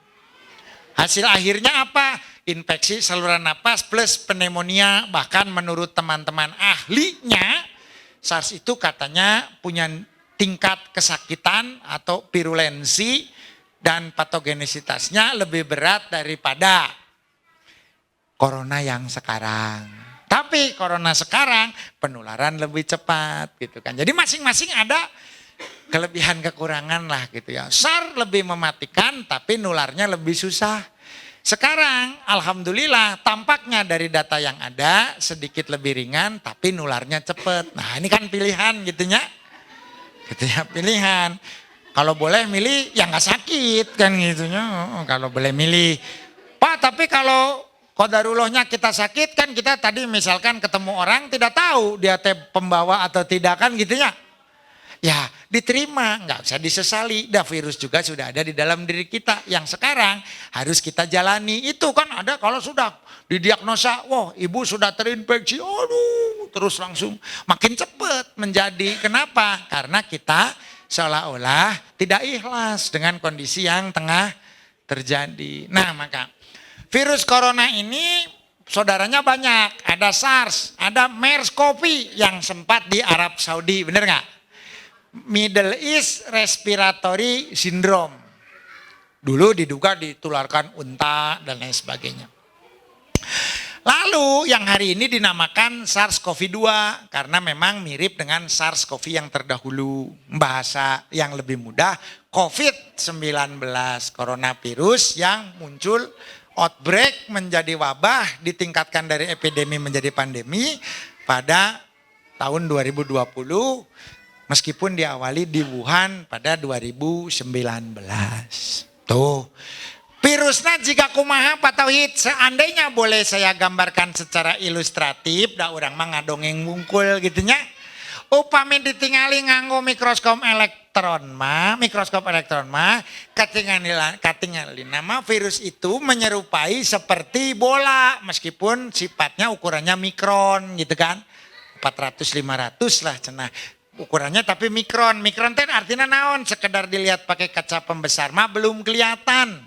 Hasil akhirnya apa? Infeksi saluran napas plus pneumonia. Bahkan menurut teman-teman ahlinya, SARS itu katanya punya tingkat kesakitan atau virulensi dan patogenisitasnya lebih berat daripada corona yang sekarang. Tapi corona sekarang penularan lebih cepat gitu kan. Jadi masing-masing ada kelebihan kekurangan lah gitu ya. SARS lebih mematikan tapi nularnya lebih susah. Sekarang alhamdulillah tampaknya dari data yang ada sedikit lebih ringan tapi nularnya cepat. Nah ini kan pilihan gitunya. Gitu ya, pilihan. Kalau boleh milih ya nggak sakit kan gitunya. Kalau boleh milih. Pak, tapi kalau qadarullahnya kita sakit kan kita tadi misalkan ketemu orang tidak tahu dia teh pembawa atau tidak kan gitunya. Ya diterima, nggak usah disesali. Dah virus juga sudah ada di dalam diri kita. Yang sekarang harus kita jalani. Itu kan ada kalau sudah didiagnosa, wah ibu sudah terinfeksi. Aduh, terus langsung makin cepat menjadi. Kenapa? Karena kita seolah-olah tidak ikhlas dengan kondisi yang tengah terjadi. Nah maka virus corona ini saudaranya banyak. Ada SARS, ada MERS-CoV yang sempat di Arab Saudi, bener nggak? Middle East Respiratory Syndrome. Dulu diduga ditularkan unta dan lain sebagainya. Lalu yang hari ini dinamakan SARS-CoV-2 karena memang mirip dengan SARS-CoV yang terdahulu. Bahasa yang lebih mudah, COVID-19, coronavirus yang muncul outbreak menjadi wabah, ditingkatkan dari epidemi menjadi pandemi pada tahun 2020. Meskipun diawali di Wuhan pada 2019. Tuh. Virusnya jika kumaha Pak Tauhid, seandainya boleh saya gambarkan secara ilustratif, da urang mah ngadongeng wungkul gitunya. Upami ditingali nganggo mikroskop elektron mah, katingali nama virus itu menyerupai seperti bola meskipun sifatnya ukurannya mikron gitu kan. 400-500 lah cenah. Ukurannya tapi mikron. Mikron teh artinya naon? Sekedar dilihat pakai kaca pembesar mah belum kelihatan.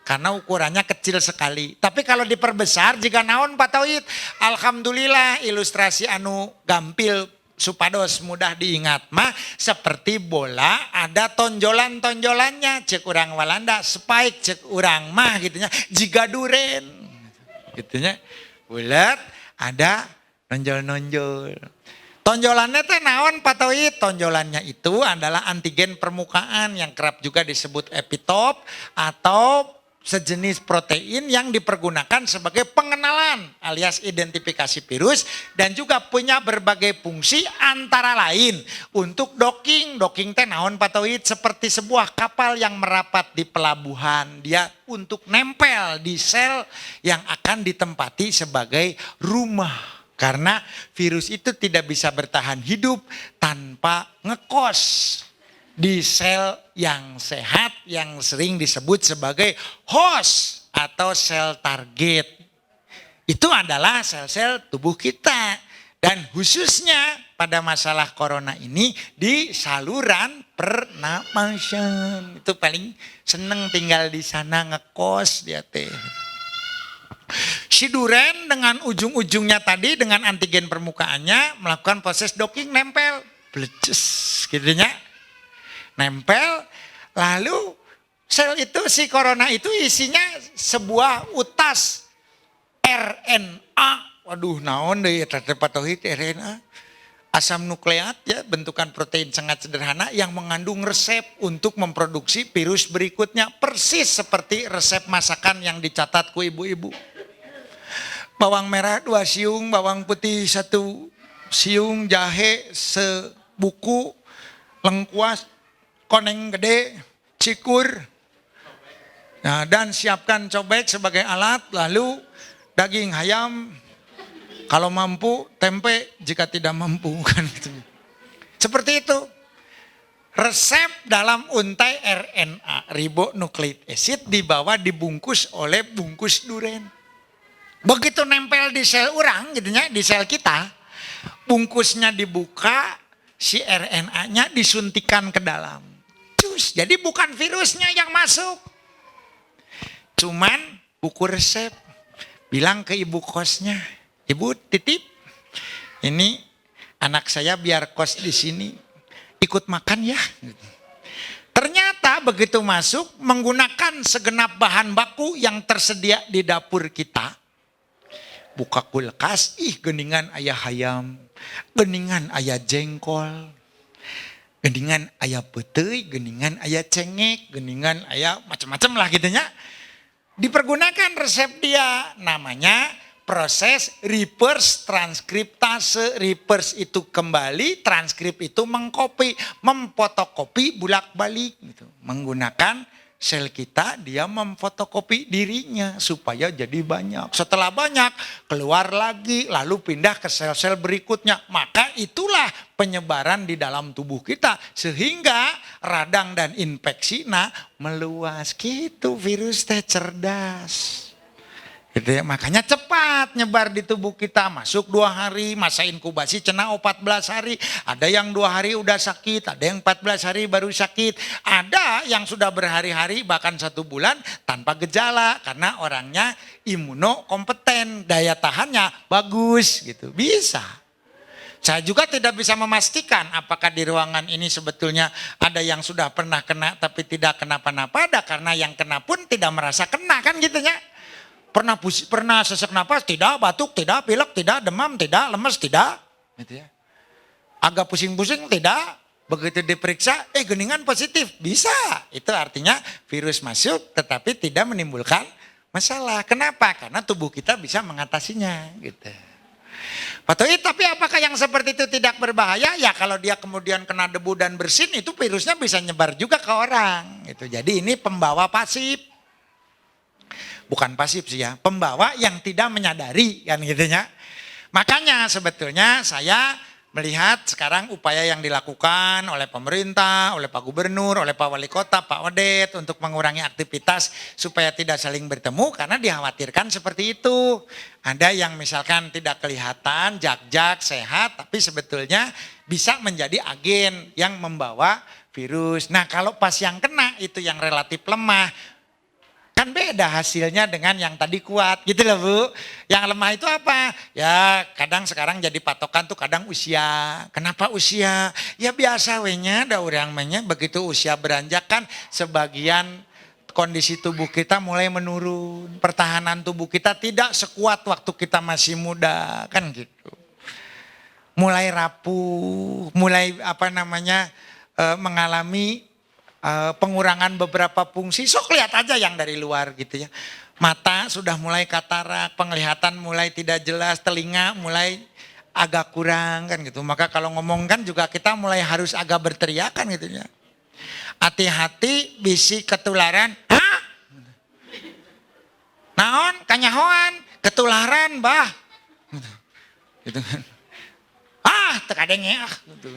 Karena ukurannya kecil sekali. Tapi kalau diperbesar jika naon Pak Tauhid. Alhamdulillah ilustrasi anu gampil supados mudah diingat mah. Seperti bola ada tonjolan-tonjolannya. Cek urang Walanda spike cek urang mah gitunya. Jiga duren. Gitunya. Bulat ada nonjol-nonjol. Tonjolannya teh naon Pak Tauhid? Tonjolannya itu adalah antigen permukaan yang kerap juga disebut epitop atau sejenis protein yang dipergunakan sebagai pengenalan alias identifikasi virus dan juga punya berbagai fungsi antara lain untuk docking. Docking teh naon Pak Tauhid? Seperti sebuah kapal yang merapat di pelabuhan. Dia untuk nempel di sel yang akan ditempati sebagai rumah. Karena virus itu tidak bisa bertahan hidup tanpa ngekos di sel yang sehat yang sering disebut sebagai host atau sel target. itu adalah sel-sel tubuh kita. Dan khususnya pada masalah corona ini di saluran pernapasan. Itu paling seneng tinggal di sana ngekos dia teh. Si duren dengan ujung-ujungnya tadi dengan antigen permukaannya melakukan proses docking nempel. Bleces gitu nya. Nempel lalu sel itu si corona itu isinya sebuah utas RNA. Waduh naon deui eta teh patohit RNA. Asam nukleat ya, bentukan protein sangat sederhana yang mengandung resep untuk memproduksi virus berikutnya. Persis seperti resep masakan yang dicatat ku ibu-ibu. Bawang merah 2 siung, bawang putih 1 siung, jahe sebuku, lengkuas, koneng gede, cikur. Nah, dan siapkan cobek sebagai alat, lalu daging ayam, kalau mampu tempe, jika tidak mampu kan gitu. Seperti itu. Resep dalam untai RNA, ribonucleic acid, dibawa dibungkus oleh bungkus duren. Begitu nempel di sel orang gitu ya, di sel kita, bungkusnya dibuka, si RNA-nya disuntikan ke dalam. Cus, jadi bukan virusnya yang masuk. Cuman buku resep bilang ke ibu kosnya, "Ibu titip, ini anak saya biar kos di sini, ikut makan ya." Ternyata begitu masuk menggunakan segenap bahan baku yang tersedia di dapur kita. Buka kulkas, geningan ayah ayam, geningan ayah jengkol, geningan ayah petei, geningan ayah cengek, geningan ayah macam-macam lah gitu ya. Dipergunakan resep dia, namanya proses reverse transkriptase. Reverse itu kembali, transkrip itu mengcopy, memfotokopi bolak-balik gitu. Menggunakan sel kita, dia memfotokopi dirinya supaya jadi banyak. Setelah banyak, keluar lagi, lalu pindah ke sel-sel berikutnya. Maka itulah penyebaran di dalam tubuh kita. Sehingga radang dan infeksi meluas. Gitu, virus teh cerdas. Gitu ya, makanya cepat nyebar di tubuh kita. Masuk 2 hari, masa inkubasi cenah 14 hari. Ada yang 2 hari udah sakit, ada yang 14 hari baru sakit. Ada yang sudah berhari-hari bahkan 1 bulan tanpa gejala. Karena orangnya imunokompeten, daya tahannya bagus gitu. Bisa. Saya juga tidak bisa memastikan apakah di ruangan ini sebetulnya ada yang sudah pernah kena tapi tidak kenapa-napa. Ada karena yang kena pun tidak merasa kena kan gitu ya. Pernah sesak napas, tidak, batuk, tidak, pilek, tidak, demam, tidak, lemes, tidak. Gitu ya. Agak pusing-pusing, tidak. Begitu diperiksa, geningan positif. Bisa. Itu artinya virus masuk tetapi tidak menimbulkan masalah. Kenapa? Karena tubuh kita bisa mengatasinya. Gitu. Tapi apakah yang seperti itu tidak berbahaya? Ya kalau dia kemudian kena debu dan bersin, itu virusnya bisa nyebar juga ke orang. Gitu. Jadi ini pembawa pasif. Bukan pasif sih ya, pembawa yang tidak menyadari kan gitu ya. Makanya sebetulnya saya melihat sekarang upaya yang dilakukan oleh pemerintah, oleh Pak Gubernur, oleh Pak Wali Kota, Pak Odet untuk mengurangi aktivitas supaya tidak saling bertemu karena dikhawatirkan seperti itu. Ada yang misalkan tidak kelihatan, jak-jak, sehat, tapi sebetulnya bisa menjadi agen yang membawa virus. Nah kalau pas yang kena itu yang relatif lemah, kan beda hasilnya dengan yang tadi kuat gitu loh Bu. Yang lemah itu apa? Ya kadang sekarang jadi patokan tuh kadang usia. Kenapa usia? Ya biasa wenya ada orang mainnya begitu usia beranjak kan sebagian kondisi tubuh kita mulai menurun. Pertahanan tubuh kita tidak sekuat waktu kita masih muda kan gitu. Mulai rapuh, mulai mengalami pengurangan beberapa fungsi, sok lihat aja yang dari luar gitu ya. Mata sudah mulai katarak, penglihatan mulai tidak jelas, telinga mulai agak kurang kan gitu. Maka kalau ngomong kan juga kita mulai harus agak berteriakan gitu ya. Hati-hati bisi ketularan. Hah? Naon? Kanyahoan? Ketularan bah. Gitu kan. Tekadengnya gitu.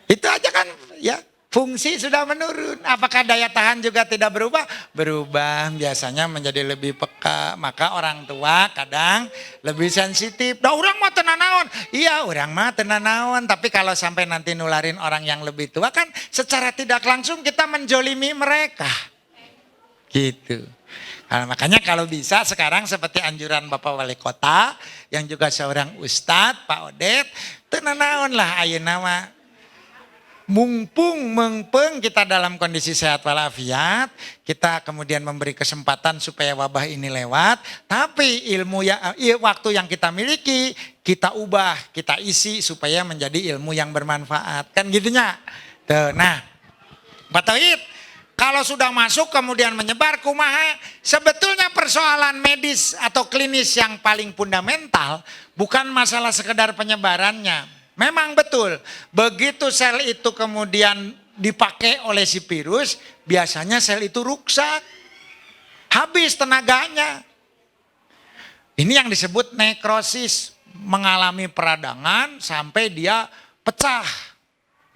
Itu aja kan ya. Fungsi sudah menurun. Apakah daya tahan juga tidak berubah? Berubah, biasanya menjadi lebih peka. Maka orang tua kadang lebih sensitif. Dah orang mah tenan naon. Iya, orang mah tenan naon. Tapi kalau sampai nanti nularin orang yang lebih tua kan secara tidak langsung kita menjolimi mereka. Gitu. Nah, makanya kalau bisa sekarang seperti anjuran Bapak Wali Kota yang juga seorang ustadz, Pak Odet, tenan naon lah ayeuna mah. Mumpung mengpeng kita dalam kondisi sehat walafiat, kita kemudian memberi kesempatan supaya wabah ini lewat, tapi ilmu waktu yang kita miliki kita ubah, kita isi supaya menjadi ilmu yang bermanfaat, kan gitunya. Tuh, nah, Pak Tauhid, kalau sudah masuk kemudian menyebar kumaha, sebetulnya persoalan medis atau klinis yang paling fundamental bukan masalah sekedar penyebarannya. Memang betul, begitu sel itu kemudian dipakai oleh si virus, biasanya sel itu rusak, habis tenaganya. Ini yang disebut nekrosis, mengalami peradangan sampai dia pecah.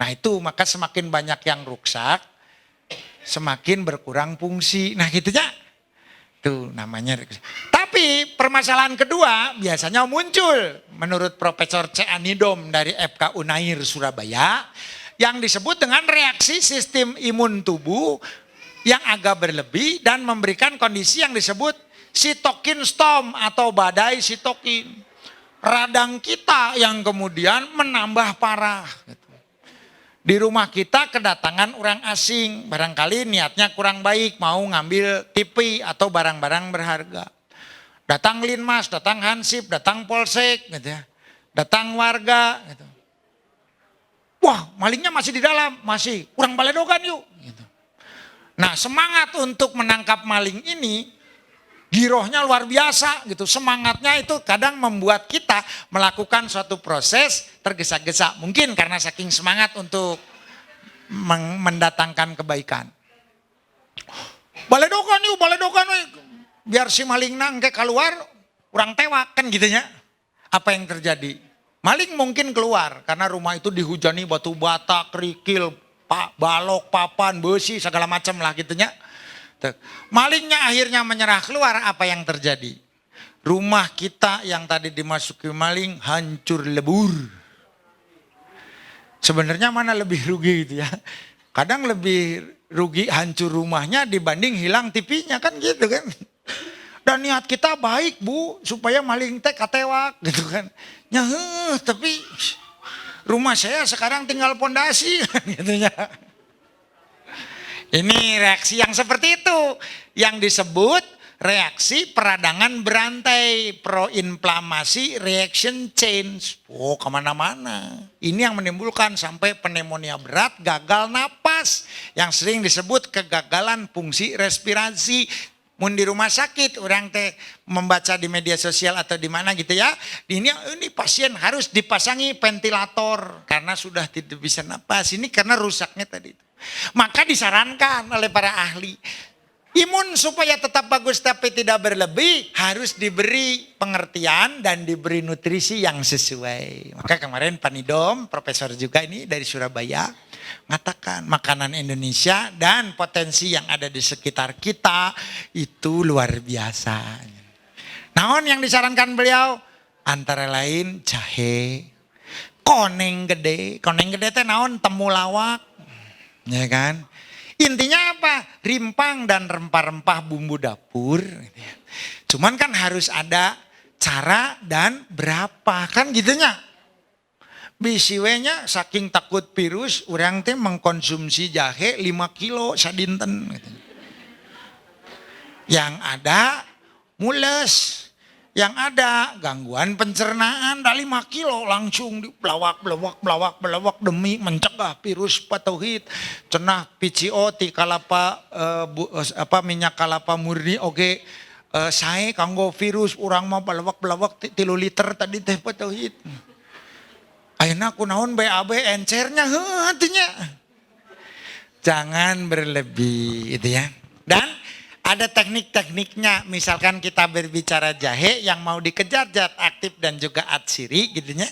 Nah itu maka semakin banyak yang rusak, semakin berkurang fungsi. Nah gitunya, tuh namanya. Tapi permasalahan kedua biasanya muncul menurut Profesor C. Anidom dari FK Unair Surabaya yang disebut dengan reaksi sistem imun tubuh yang agak berlebih dan memberikan kondisi yang disebut sitokin storm atau badai sitokin. Radang kita yang kemudian menambah parah. Di rumah kita kedatangan orang asing, barangkali niatnya kurang baik, mau ngambil TV atau barang-barang berharga. Datang Linmas, datang Hansip, datang Polsek, gitu ya. Datang warga. Gitu. Wah, malingnya masih di dalam, masih. Kurang baledogan yuk. Gitu. Nah, semangat untuk menangkap maling ini, girohnya luar biasa gitu. Semangatnya itu kadang membuat kita melakukan suatu proses tergesa-gesa. Mungkin karena saking semangat untuk mendatangkan kebaikan. Baledogan yuk, baledogan yuk. Biar si maling nangke keluar, kurang tewak kan gitunya. Apa yang terjadi? Maling mungkin keluar karena rumah itu dihujani batu bata, kerikil, balok, papan, besi, segala macam lah gitunya. Malingnya akhirnya menyerah keluar, apa yang terjadi? Rumah kita yang tadi dimasuki maling hancur lebur. Sebenarnya mana lebih rugi gitu ya? Kadang lebih rugi hancur rumahnya dibanding hilang TV-nya kan gitu kan. Dan niat kita baik bu, supaya maling teh katewak gitu kan. Tapi rumah saya sekarang tinggal pondasi gitu ya. Ini reaksi yang seperti itu yang disebut reaksi peradangan berantai, proinflamasi reaction change. Oh kemana-mana. Ini yang menimbulkan sampai pneumonia berat, gagal napas. Yang sering disebut kegagalan fungsi respirasi. Mun di rumah sakit, orang teh membaca di media sosial atau di mana gitu ya. Ini pasien harus dipasangi ventilator karena sudah tidak bisa napas. Ini karena rusaknya tadi itu. Maka disarankan oleh para ahli, imun supaya tetap bagus tapi tidak berlebih harus diberi pengertian dan diberi nutrisi yang sesuai. Maka kemarin Panidom, profesor juga ini dari Surabaya, mengatakan makanan Indonesia dan potensi yang ada di sekitar kita itu luar biasa. Naon yang disarankan beliau? Antara lain jahe, koneng gede teh naon temulawak, ya kan? Intinya apa? Rimpang dan rempah-rempah bumbu dapur. Cuman kan harus ada cara dan berapa kan gitunya. Bisiwenya saking takut virus, orang teh mengkonsumsi jahe 5 kilo sadinten. Yang ada mules, yang ada gangguan pencernaan, dah 5 kilo langsung belawak demi mencegah virus Pak Tauhid. Cenah PCO ti kalapa minyak kalapa murni oge sae kanggo virus urang mah belawak 3 liter tadi teh Pak Tauhid. Ayeuna kunaon BAB encernya heuh. Jangan berlebih itu ya. Dan Ada teknik-tekniknya, misalkan kita berbicara jahe yang mau dikejar zat aktif dan juga atsiri gitunya.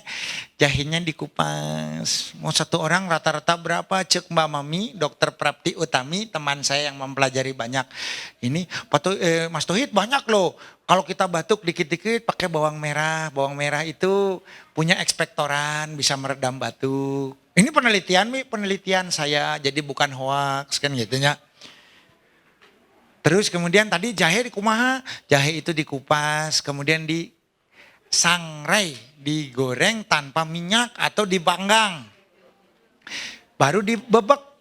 Jahenya dikupas. Mau satu orang rata-rata berapa? Cek Mbak Mami, Dokter Prapti Utami, teman saya yang mempelajari banyak. Ini Mas Tohid banyak loh. Kalau kita batuk dikit-dikit pakai bawang merah. Bawang merah itu punya ekspektoran, bisa meredam batuk. Ini penelitian saya, jadi bukan hoax kan gitunya. Terus kemudian tadi jahe dikumaha, jahe itu dikupas, kemudian disangrai, digoreng tanpa minyak atau dipanggang. Baru dibebek.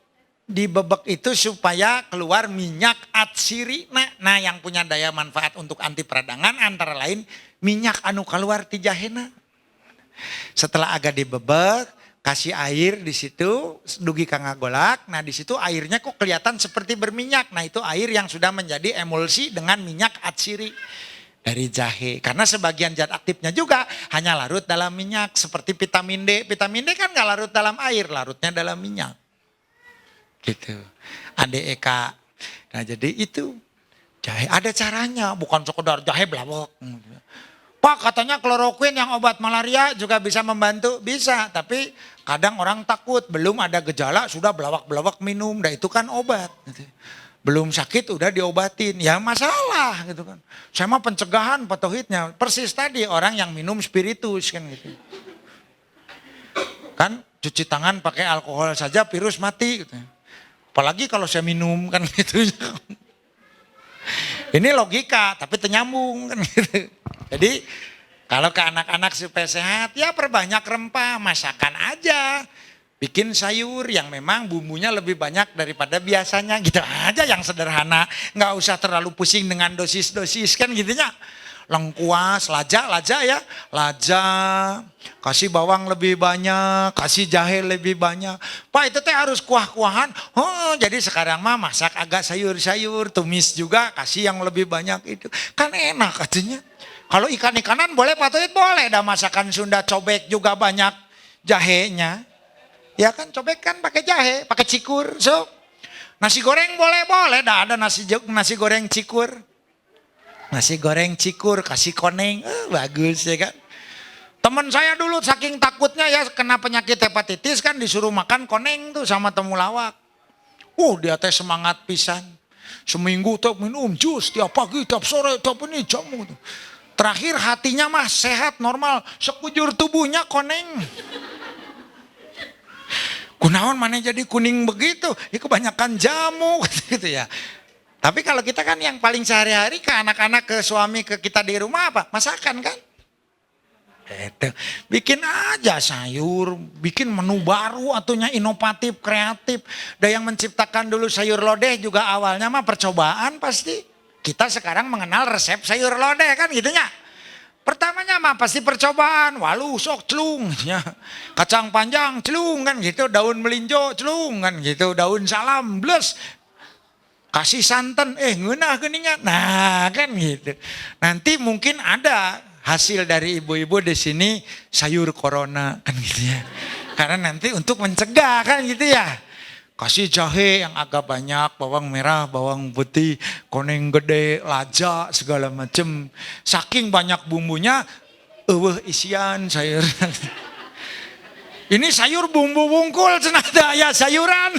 Dibebek itu supaya keluar minyak atsiri. Nah yang punya daya manfaat untuk anti peradangan antara lain minyak anu keluar ti jahena. Setelah agak dibebek, kasih air di situ, dugi ka ngagolak. Nah di situ airnya kok kelihatan seperti berminyak. Nah itu air yang sudah menjadi emulsi dengan minyak atsiri dari jahe. Karena sebagian zat aktifnya juga hanya larut dalam minyak. Seperti vitamin D. Vitamin D kan gak larut dalam air, larutnya dalam minyak. Gitu. ADEK. Nah jadi itu jahe ada caranya, bukan sekedar jahe blawok. Pak katanya kloroquine yang obat malaria juga bisa membantu, bisa. Tapi kadang orang takut, belum ada gejala sudah belawak-belawak minum, nah itu kan obat. Gitu. Belum sakit udah diobatin, ya masalah gitu kan. Saya mah pencegahan Pak Tauhidnya, persis tadi orang yang minum spiritus kan gitu. Kan cuci tangan pakai alkohol saja virus mati gitu. Apalagi kalau saya minum kan gitu. Ini logika tapi ternyambung kan gitu. Jadi kalau ke anak-anak supaya sehat ya perbanyak rempah, masakan aja. Bikin sayur yang memang bumbunya lebih banyak daripada biasanya gitu aja yang sederhana. Nggak usah terlalu pusing dengan dosis-dosis kan gitunya. Lengkuas, laja ya. Laja, kasih bawang lebih banyak, kasih jahe lebih banyak. Pak itu teh harus kuah-kuahan. Oh, jadi sekarang mah masak agak sayur-sayur, tumis juga kasih yang lebih banyak itu. Kan enak katanya. Kalau ikan-ikanan boleh Pak Tohid boleh. Dah masakan Sunda cobek juga banyak jahenya. Ya kan cobek kan pakai jahe, pakai cikur. So, nasi goreng boleh. Dah ada nasi goreng cikur. Nasi goreng cikur, kasih koneng, bagus ya kan. Teman saya dulu saking takutnya ya kena penyakit hepatitis kan disuruh makan koneng tuh sama temulawak. Dia teh semangat pisan. Seminggu tuh minum jus tiap pagi, tiap sore, tiap ini jamu. Terakhir hatinya mah sehat, normal. Sekujur tubuhnya koneng. Kunaon mana jadi kuning begitu? Ya kebanyakan jamu gitu ya. Tapi kalau kita kan yang paling sehari-hari ke anak-anak, ke suami, ke kita di rumah apa? Masakan kan? Itu. Bikin aja sayur, bikin menu baru atunya inovatif, kreatif. Dan yang menciptakan dulu sayur lodeh juga awalnya mah percobaan pasti. Kita sekarang mengenal resep sayur lodeh kan gitunya. Pertamanya mah pasti percobaan, walu sok celung, ya. Kacang panjang celung kan gitu, daun melinjo celung kan gitu, daun salam blus. Kasih santan, ngeunah geuningan. Nah, kan gitu. Nanti mungkin ada hasil dari ibu-ibu di sini sayur corona kan gitu ya. Karena nanti untuk mencegah kan gitu ya. Kasih jahe yang agak banyak, bawang merah, bawang putih, koneng gede, laja, segala macem. Saking banyak bumbunya, isian sayur. Ini sayur bumbu bungkul, senada ya sayuran.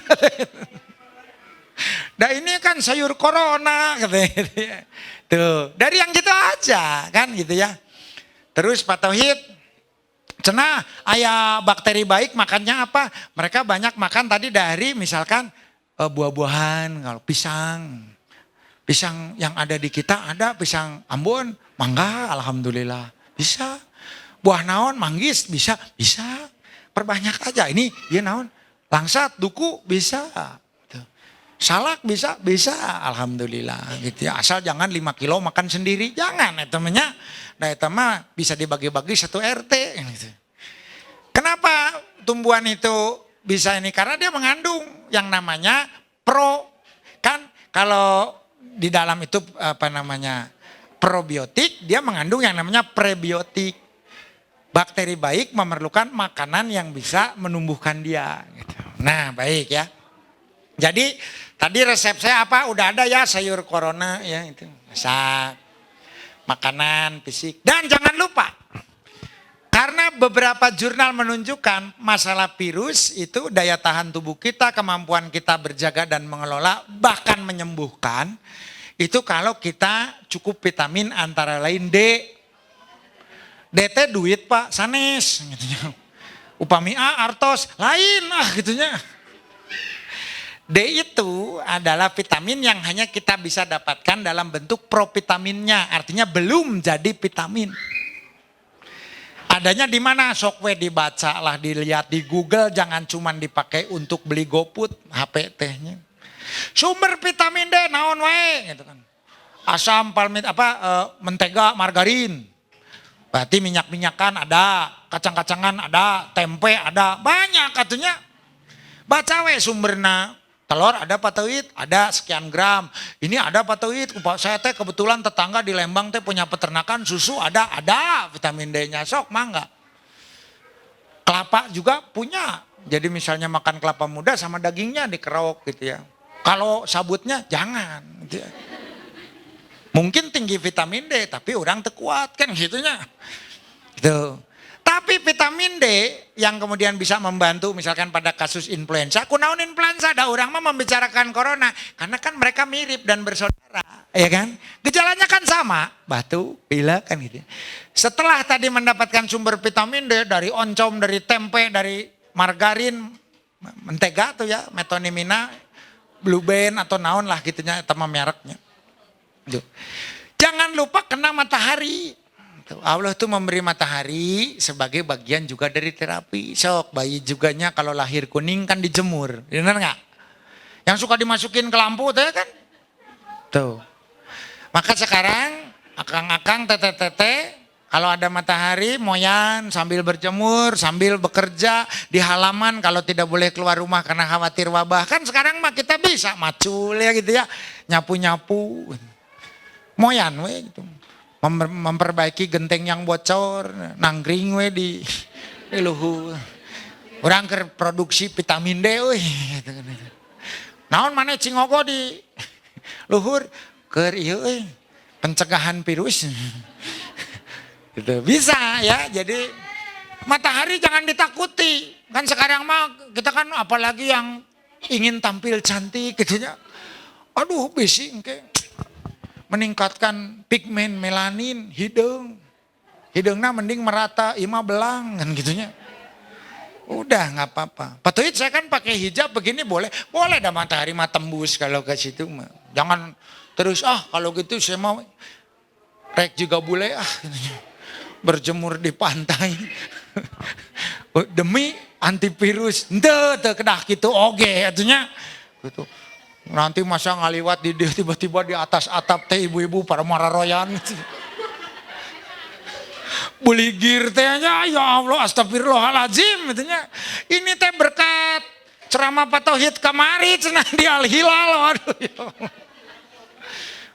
Nah ini kan sayur corona katanya. Tuh, dari yang gitu aja kan gitu ya. Terus Pak Tauhid, cenah aya bakteri baik makannya apa? Mereka banyak makan tadi dari misalkan buah-buahan, kalau pisang. Pisang yang ada di kita ada pisang Ambon, mangga alhamdulillah bisa. Buah naon, manggis bisa. Perbanyak aja ini ya naon, langsat, duku bisa. Salak bisa, alhamdulillah gitu ya. Asal jangan 5 kilo makan sendiri, jangan temennya. Nah itu mah bisa dibagi-bagi satu RT gitu. Kenapa tumbuhan itu bisa ini? Karena dia mengandung yang namanya kan kalau di dalam itu apa namanya probiotik, dia mengandung yang namanya prebiotik. Bakteri baik memerlukan makanan yang bisa menumbuhkan dia gitu. Nah baik ya. Jadi Tadi resep saya apa? Udah ada ya, sayur corona ya itu. Masak. Makanan, fisik. Dan jangan lupa, karena beberapa jurnal menunjukkan masalah virus itu daya tahan tubuh kita, kemampuan kita berjaga dan mengelola, bahkan menyembuhkan, itu kalau kita cukup vitamin antara lain D. DT duit pak, sanes. Gitu. Upami A, artos, lain gitunya. D itu adalah vitamin yang hanya kita bisa dapatkan dalam bentuk provitaminnya, artinya belum jadi vitamin. Adanya di mana? Sok we dibaca lah, dilihat di Google, jangan cuma dipakai untuk beli GoFood, HP tehnya. Sumber vitamin D naon wae gitu kan. Asam palmit mentega, margarin. Berarti minyak-minyakan ada, kacang-kacangan ada, tempe ada, banyak katanya. Baca we sumberna. Telur ada patoid, ada sekian gram. Ini ada patoid. Saya teh kebetulan tetangga di Lembang teh punya peternakan susu ada vitamin D-nya. Sok mangga. Kelapa juga punya. Jadi misalnya makan kelapa muda sama dagingnya dikerok gitu ya. Kalau sabutnya jangan. Gitu ya. Mungkin tinggi vitamin D tapi orang tekuat kan gitunya. Gitu. Tapi vitamin D yang kemudian bisa membantu misalkan pada kasus influenza. Kunaon influenza, ada orang mah membicarakan corona. Karena kan mereka mirip dan bersaudara. Ya kan? Gejalanya kan sama. Batuk, pilek kan gitu. Setelah tadi mendapatkan sumber vitamin D dari oncom, dari tempe, dari margarin, mentega tuh ya, metonimina, blue band atau naon lah gitunya, tema mereknya. Jangan lupa kena matahari. Allah tuh memberi matahari sebagai bagian juga dari terapi. Sok bayi juganya kalau lahir kuning kan dijemur. Benar nggak? Yang suka dimasukin ke lampu tuh kan? Tuh. Maka sekarang akang-akang tete-tete kalau ada matahari moyan sambil berjemur, sambil bekerja di halaman kalau tidak boleh keluar rumah karena khawatir wabah. Kan sekarang mah kita bisa macul ya gitu ya. Nyapu-nyapu. Moyan we gitu. Memperbaiki genteng yang bocor, nanggring we di luhur. Orang ke produksi vitamin D we. Naon mana cingogo di luhur keur ieu euy, pencegahan virus. Gitu. Bisa ya. Jadi matahari jangan ditakuti. Kan sekarang mah kita kan apalagi yang ingin tampil cantik gitu ya. Aduh bising ke. Meningkatkan pigmen melanin hidung. Hidungnya mending merata, ima belang kan gitunya. Udah nggak apa-apa. Patuit saya kan pakai hijab begini boleh. Boleh dah matahari mah tembus kalau ke situ mah. Jangan terus kalau gitu saya mau rek juga boleh gitunya. Berjemur di pantai. Demi antivirus. Ente kedah gitu oge atunya. Gitu. Nanti masa ngaliwat di dia tiba-tiba di atas atap teh ibu-ibu para mararoyan. Buligir tehnya ya Allah astagfirullahaladzim itunya. Ini teh berkat ceramah Pak Tauhid kamari cenah di Al Hilal waduh ya.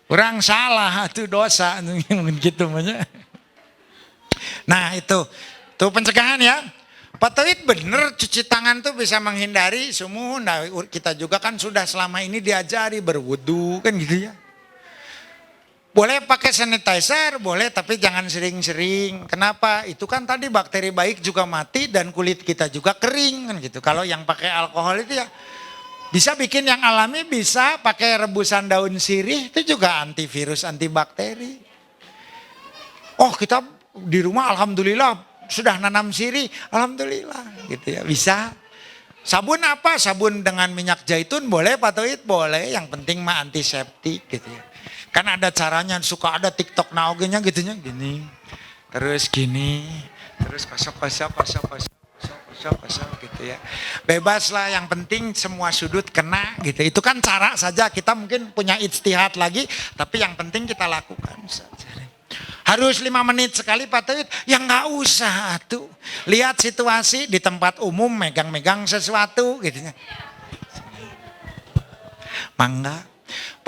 Orang salah itu dosa gitu namanya. Nah itu tuh pencegahan ya. Patoid bener cuci tangan tuh bisa menghindari sumuh. Nah kita juga kan sudah selama ini diajari berwudu kan gitu ya. Boleh pakai sanitizer, boleh tapi jangan sering-sering. Kenapa? Itu kan tadi bakteri baik juga mati dan kulit kita juga kering kan gitu. Kalau yang pakai alkohol itu ya bisa bikin yang alami, bisa pakai rebusan daun sirih itu juga antivirus, antibakteri. Oh kita di rumah alhamdulillah sudah nanam sirih, alhamdulillah gitu ya bisa. Sabun apa? Sabun dengan minyak zaitun boleh, patoid boleh. Yang penting mah antiseptik gitu ya. Kan ada caranya, suka ada TikTok naogenya gitunya gini. Terus gini, terus kosok gitu ya. Bebas lah, yang penting semua sudut kena gitu. Itu kan cara saja, kita mungkin punya ijtihad lagi, tapi yang penting kita lakukan saja. Harus 5 menit sekali Pak Tauhid, ya nggak usah tuh. Lihat situasi di tempat umum megang-megang sesuatu gitu. Mangga.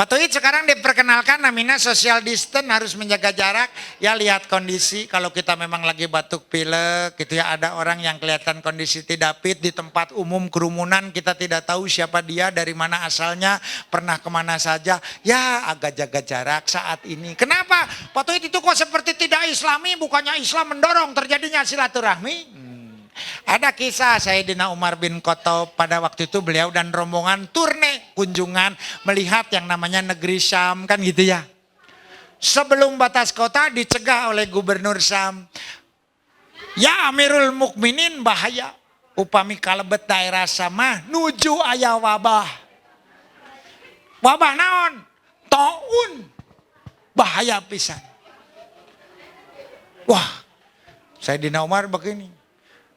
Pak Tohid sekarang diperkenalkan namanya social distance, harus menjaga jarak. Ya lihat kondisi, kalau kita memang lagi batuk pilek gitu ya, ada orang yang kelihatan kondisi tidak fit di tempat umum kerumunan, kita tidak tahu siapa dia, dari mana asalnya, pernah kemana saja. Ya agak jaga jarak saat ini. Kenapa? Pak Tohid itu kok seperti tidak islami, bukannya Islam mendorong terjadinya silaturahmi? Ada kisah Sayyidina Umar bin Khattab, pada waktu itu beliau dan rombongan turne kunjungan melihat yang namanya negeri Syam, kan gitu ya. Sebelum batas kota dicegah oleh gubernur Syam. Ya Amirul Mukminin, bahaya. Upami kalebet daerah Syam nuju aya wabah. Wabah naon? Taun. Bahaya pisan. Wah, Sayyidina Umar begini.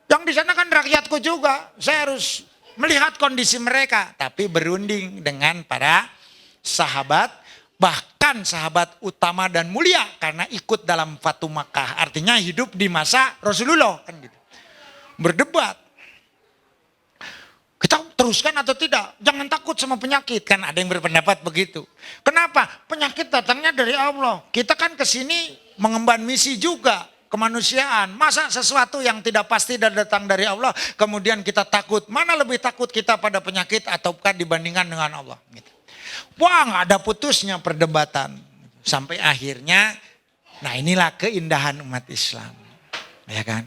Yang di sana kan rakyatku juga. Saya harus melihat kondisi mereka. Tapi berunding dengan para sahabat. Bahkan sahabat utama dan mulia. Karena ikut dalam Fatu Makkah. Artinya hidup di masa Rasulullah. Kan gitu. Berdebat. Kita teruskan atau tidak? Jangan takut sama penyakit. Kan ada yang berpendapat begitu. Kenapa? Penyakit datangnya dari Allah. Kita kan kesini mengemban misi juga. Kemanusiaan. Masa sesuatu yang tidak pasti dan datang dari Allah kemudian kita takut. Mana lebih takut kita pada penyakit ataukah dibandingkan dengan Allah? Gitu. Wah, nggak ada putusnya perdebatan. Sampai akhirnya, nah inilah keindahan umat Islam. Ya kan?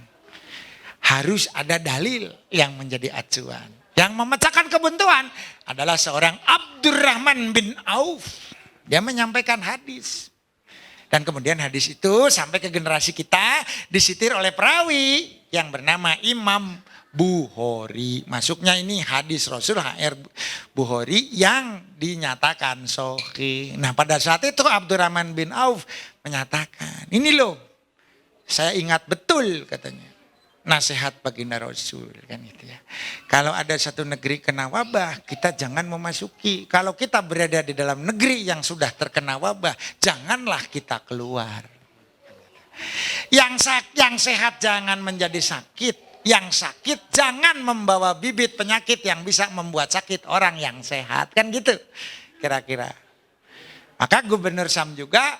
Harus ada dalil yang menjadi acuan. Yang memecahkan kebuntuan adalah seorang Abdurrahman bin Auf. Dia menyampaikan hadis. Dan kemudian hadis itu sampai ke generasi kita disitir oleh perawi yang bernama Imam Bukhari. Masuknya ini hadis Rasul HR Bukhari yang dinyatakan sahih. Nah pada saat itu Abdurrahman bin Auf menyatakan, ini loh saya ingat betul katanya. Nasihat baginda Rasul kan itu ya. Kalau ada satu negeri kena wabah, kita jangan memasuki. Kalau kita berada di dalam negeri yang sudah terkena wabah, janganlah kita keluar. Yang sehat jangan menjadi sakit. Yang sakit jangan membawa bibit penyakit yang bisa membuat sakit orang yang sehat. Kan gitu kira-kira. Maka Gubernur Syam juga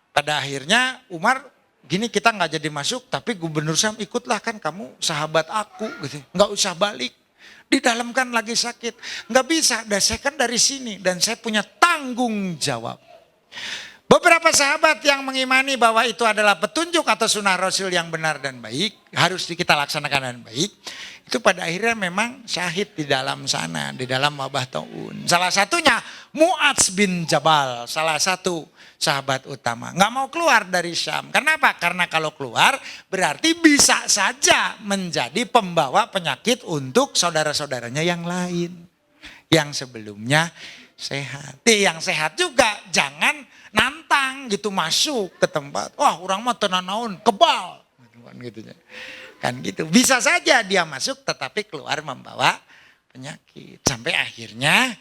pada akhirnya Umar, gini kita nggak jadi masuk, tapi Gubernur Syam ikutlah, kan kamu sahabat aku gitu. Nggak usah balik. Di dalam kan lagi sakit. Nggak bisa, dan saya kan dari sini dan saya punya tanggung jawab. Beberapa sahabat yang mengimani bahwa itu adalah petunjuk atau sunnah Rasul yang benar dan baik, harus kita laksanakan dan baik, itu pada akhirnya memang syahid di dalam sana, di dalam wabah taun. Salah satunya Mu'adz bin Jabal, salah satu sahabat utama. Nggak mau keluar dari Syam. Kenapa? Karena kalau keluar berarti bisa saja menjadi pembawa penyakit untuk saudara-saudaranya yang lain. Yang sebelumnya sehat. Yang sehat juga jangan nantang gitu masuk ke tempat. Wah orang mah tenan naon, kebal. Gitu. Kan gitu. Bisa saja dia masuk tetapi keluar membawa penyakit. Sampai akhirnya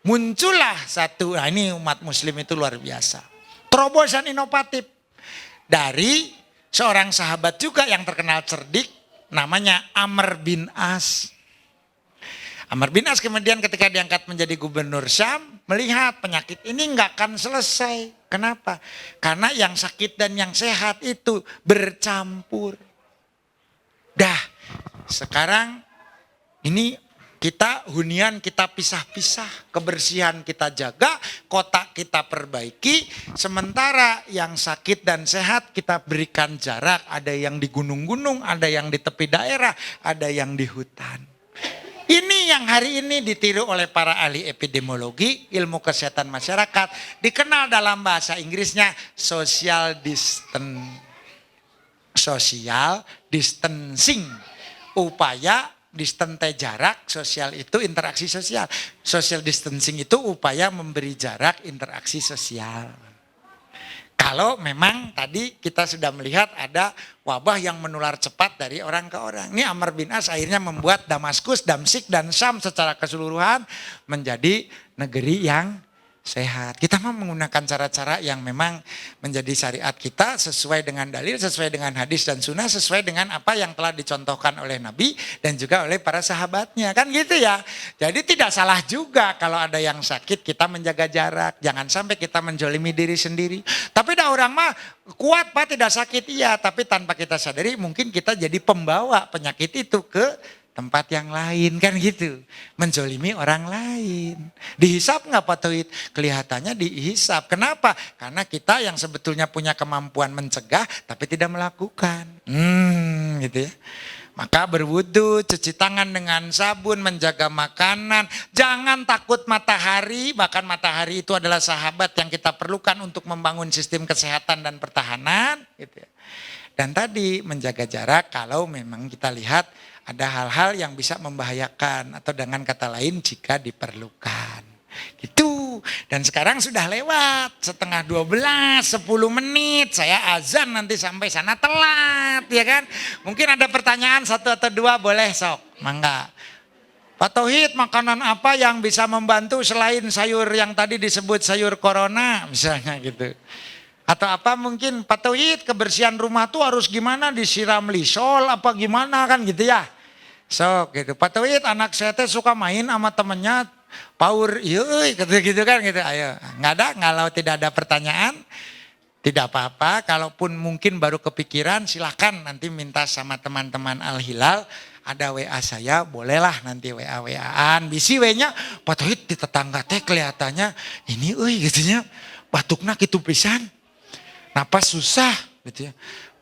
muncullah satu, nah ini umat muslim itu luar biasa. Terobosan inovatif dari seorang sahabat juga yang terkenal cerdik namanya Amr bin As. Amr bin As kemudian ketika diangkat menjadi gubernur Syam melihat penyakit ini nggak akan selesai. Kenapa? Karena yang sakit dan yang sehat itu bercampur. Dah, sekarang ini kita hunian kita pisah-pisah, kebersihan kita jaga, kotak kita perbaiki, sementara yang sakit dan sehat kita berikan jarak, ada yang di gunung-gunung, ada yang di tepi daerah, ada yang di hutan. Ini yang hari ini ditiru oleh para ahli epidemiologi, ilmu kesehatan masyarakat, dikenal dalam bahasa Inggrisnya social distancing. Upaya distance jarak, sosial itu interaksi sosial. Social distancing itu upaya memberi jarak interaksi sosial. Kalau memang tadi kita sudah melihat ada wabah yang menular cepat dari orang ke orang. Ini Amr bin As akhirnya membuat Damaskus, Damsyik, dan Syam secara keseluruhan menjadi negeri yang sehat. Kita mau menggunakan cara-cara yang memang menjadi syariat kita sesuai dengan dalil, sesuai dengan hadis dan sunnah, sesuai dengan apa yang telah dicontohkan oleh Nabi dan juga oleh para sahabatnya. Kan gitu ya. Jadi tidak salah juga kalau ada yang sakit kita menjaga jarak. Jangan sampai kita menjolimi diri sendiri. Tapi ada orang mah kuat Pak tidak sakit iya. Tapi tanpa kita sadari mungkin kita jadi pembawa penyakit itu ke tempat yang lain kan gitu. Menzolimi orang lain. Dihisap nggak Pak Tauhid? Kelihatannya dihisap. Kenapa? Karena kita yang sebetulnya punya kemampuan mencegah tapi tidak melakukan. Gitu ya. Maka berwudu, cuci tangan dengan sabun, menjaga makanan. Jangan takut matahari, bahkan matahari itu adalah sahabat yang kita perlukan untuk membangun sistem kesehatan dan pertahanan. Gitu ya. Dan tadi menjaga jarak kalau memang kita lihat ada hal-hal yang bisa membahayakan atau dengan kata lain jika diperlukan. Gitu. Dan sekarang sudah lewat 11:30, 10 menit. Saya azan nanti sampai sana telat ya kan. Mungkin ada pertanyaan 1 atau 2 boleh sok. Mangga. Pak Tauhid, makanan apa yang bisa membantu selain sayur yang tadi disebut sayur corona misalnya gitu. Atau apa mungkin Pak Tauhid kebersihan rumah tuh harus gimana disiram lisol apa gimana kan gitu ya. So gitu. Pak Tauhid anak saya teh suka main sama temennya power yeuy gitu kan gitu. Ayo nggak ada kalau tidak ada pertanyaan tidak apa-apa. Kalaupun mungkin baru kepikiran silahkan nanti minta sama teman-teman Al Hilal. Ada WA saya bolehlah nanti WA-WAan. Bisi WA-nya Pak Tauhid di tetangga teh kelihatannya ini gitunya batukna gitu pisan. Napas susah gitu ya.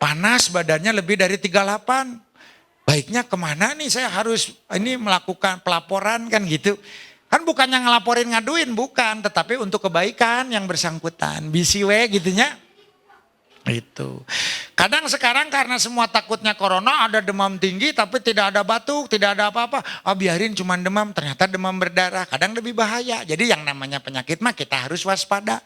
Panas badannya lebih dari 38. Baiknya kemana nih saya harus ini melakukan pelaporan kan gitu. Kan bukannya ngelaporin ngaduin bukan. Tetapi untuk kebaikan yang bersangkutan. Bisi we gitunya. Itu. Kadang sekarang karena semua takutnya corona ada demam tinggi tapi tidak ada batuk, tidak ada apa-apa. Biarin cuma demam, ternyata demam berdarah. Kadang lebih bahaya. Jadi yang namanya penyakit mah kita harus waspada.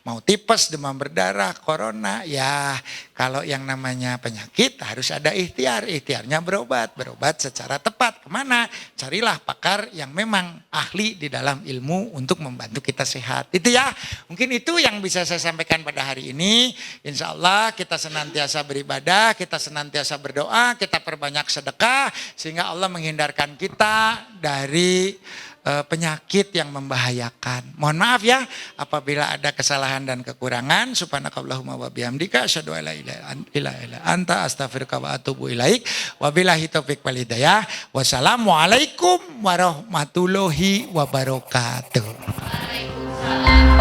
Mau tipes, demam berdarah, corona. Ya kalau yang namanya penyakit harus ada ikhtiar. Ikhtiarnya berobat secara tepat. Kemana? Carilah pakar yang memang ahli di dalam ilmu untuk membantu kita sehat. Itu ya. Mungkin itu yang bisa saya sampaikan pada hari ini. Insya Allah kita senantiasa beribadah, kita senantiasa berdoa, kita perbanyak sedekah sehingga Allah menghindarkan kita dari penyakit yang membahayakan. Mohon maaf ya apabila ada kesalahan dan kekurangan. Subhanakallahumma wa bihamdika asyhadu an la ilaha illa anta astaghfiruka wa atubu ilaik. Wabillahi taufik wal hidayah. Wassalamualaikum warahmatullahi wabarakatuh. Waalaikumsalam.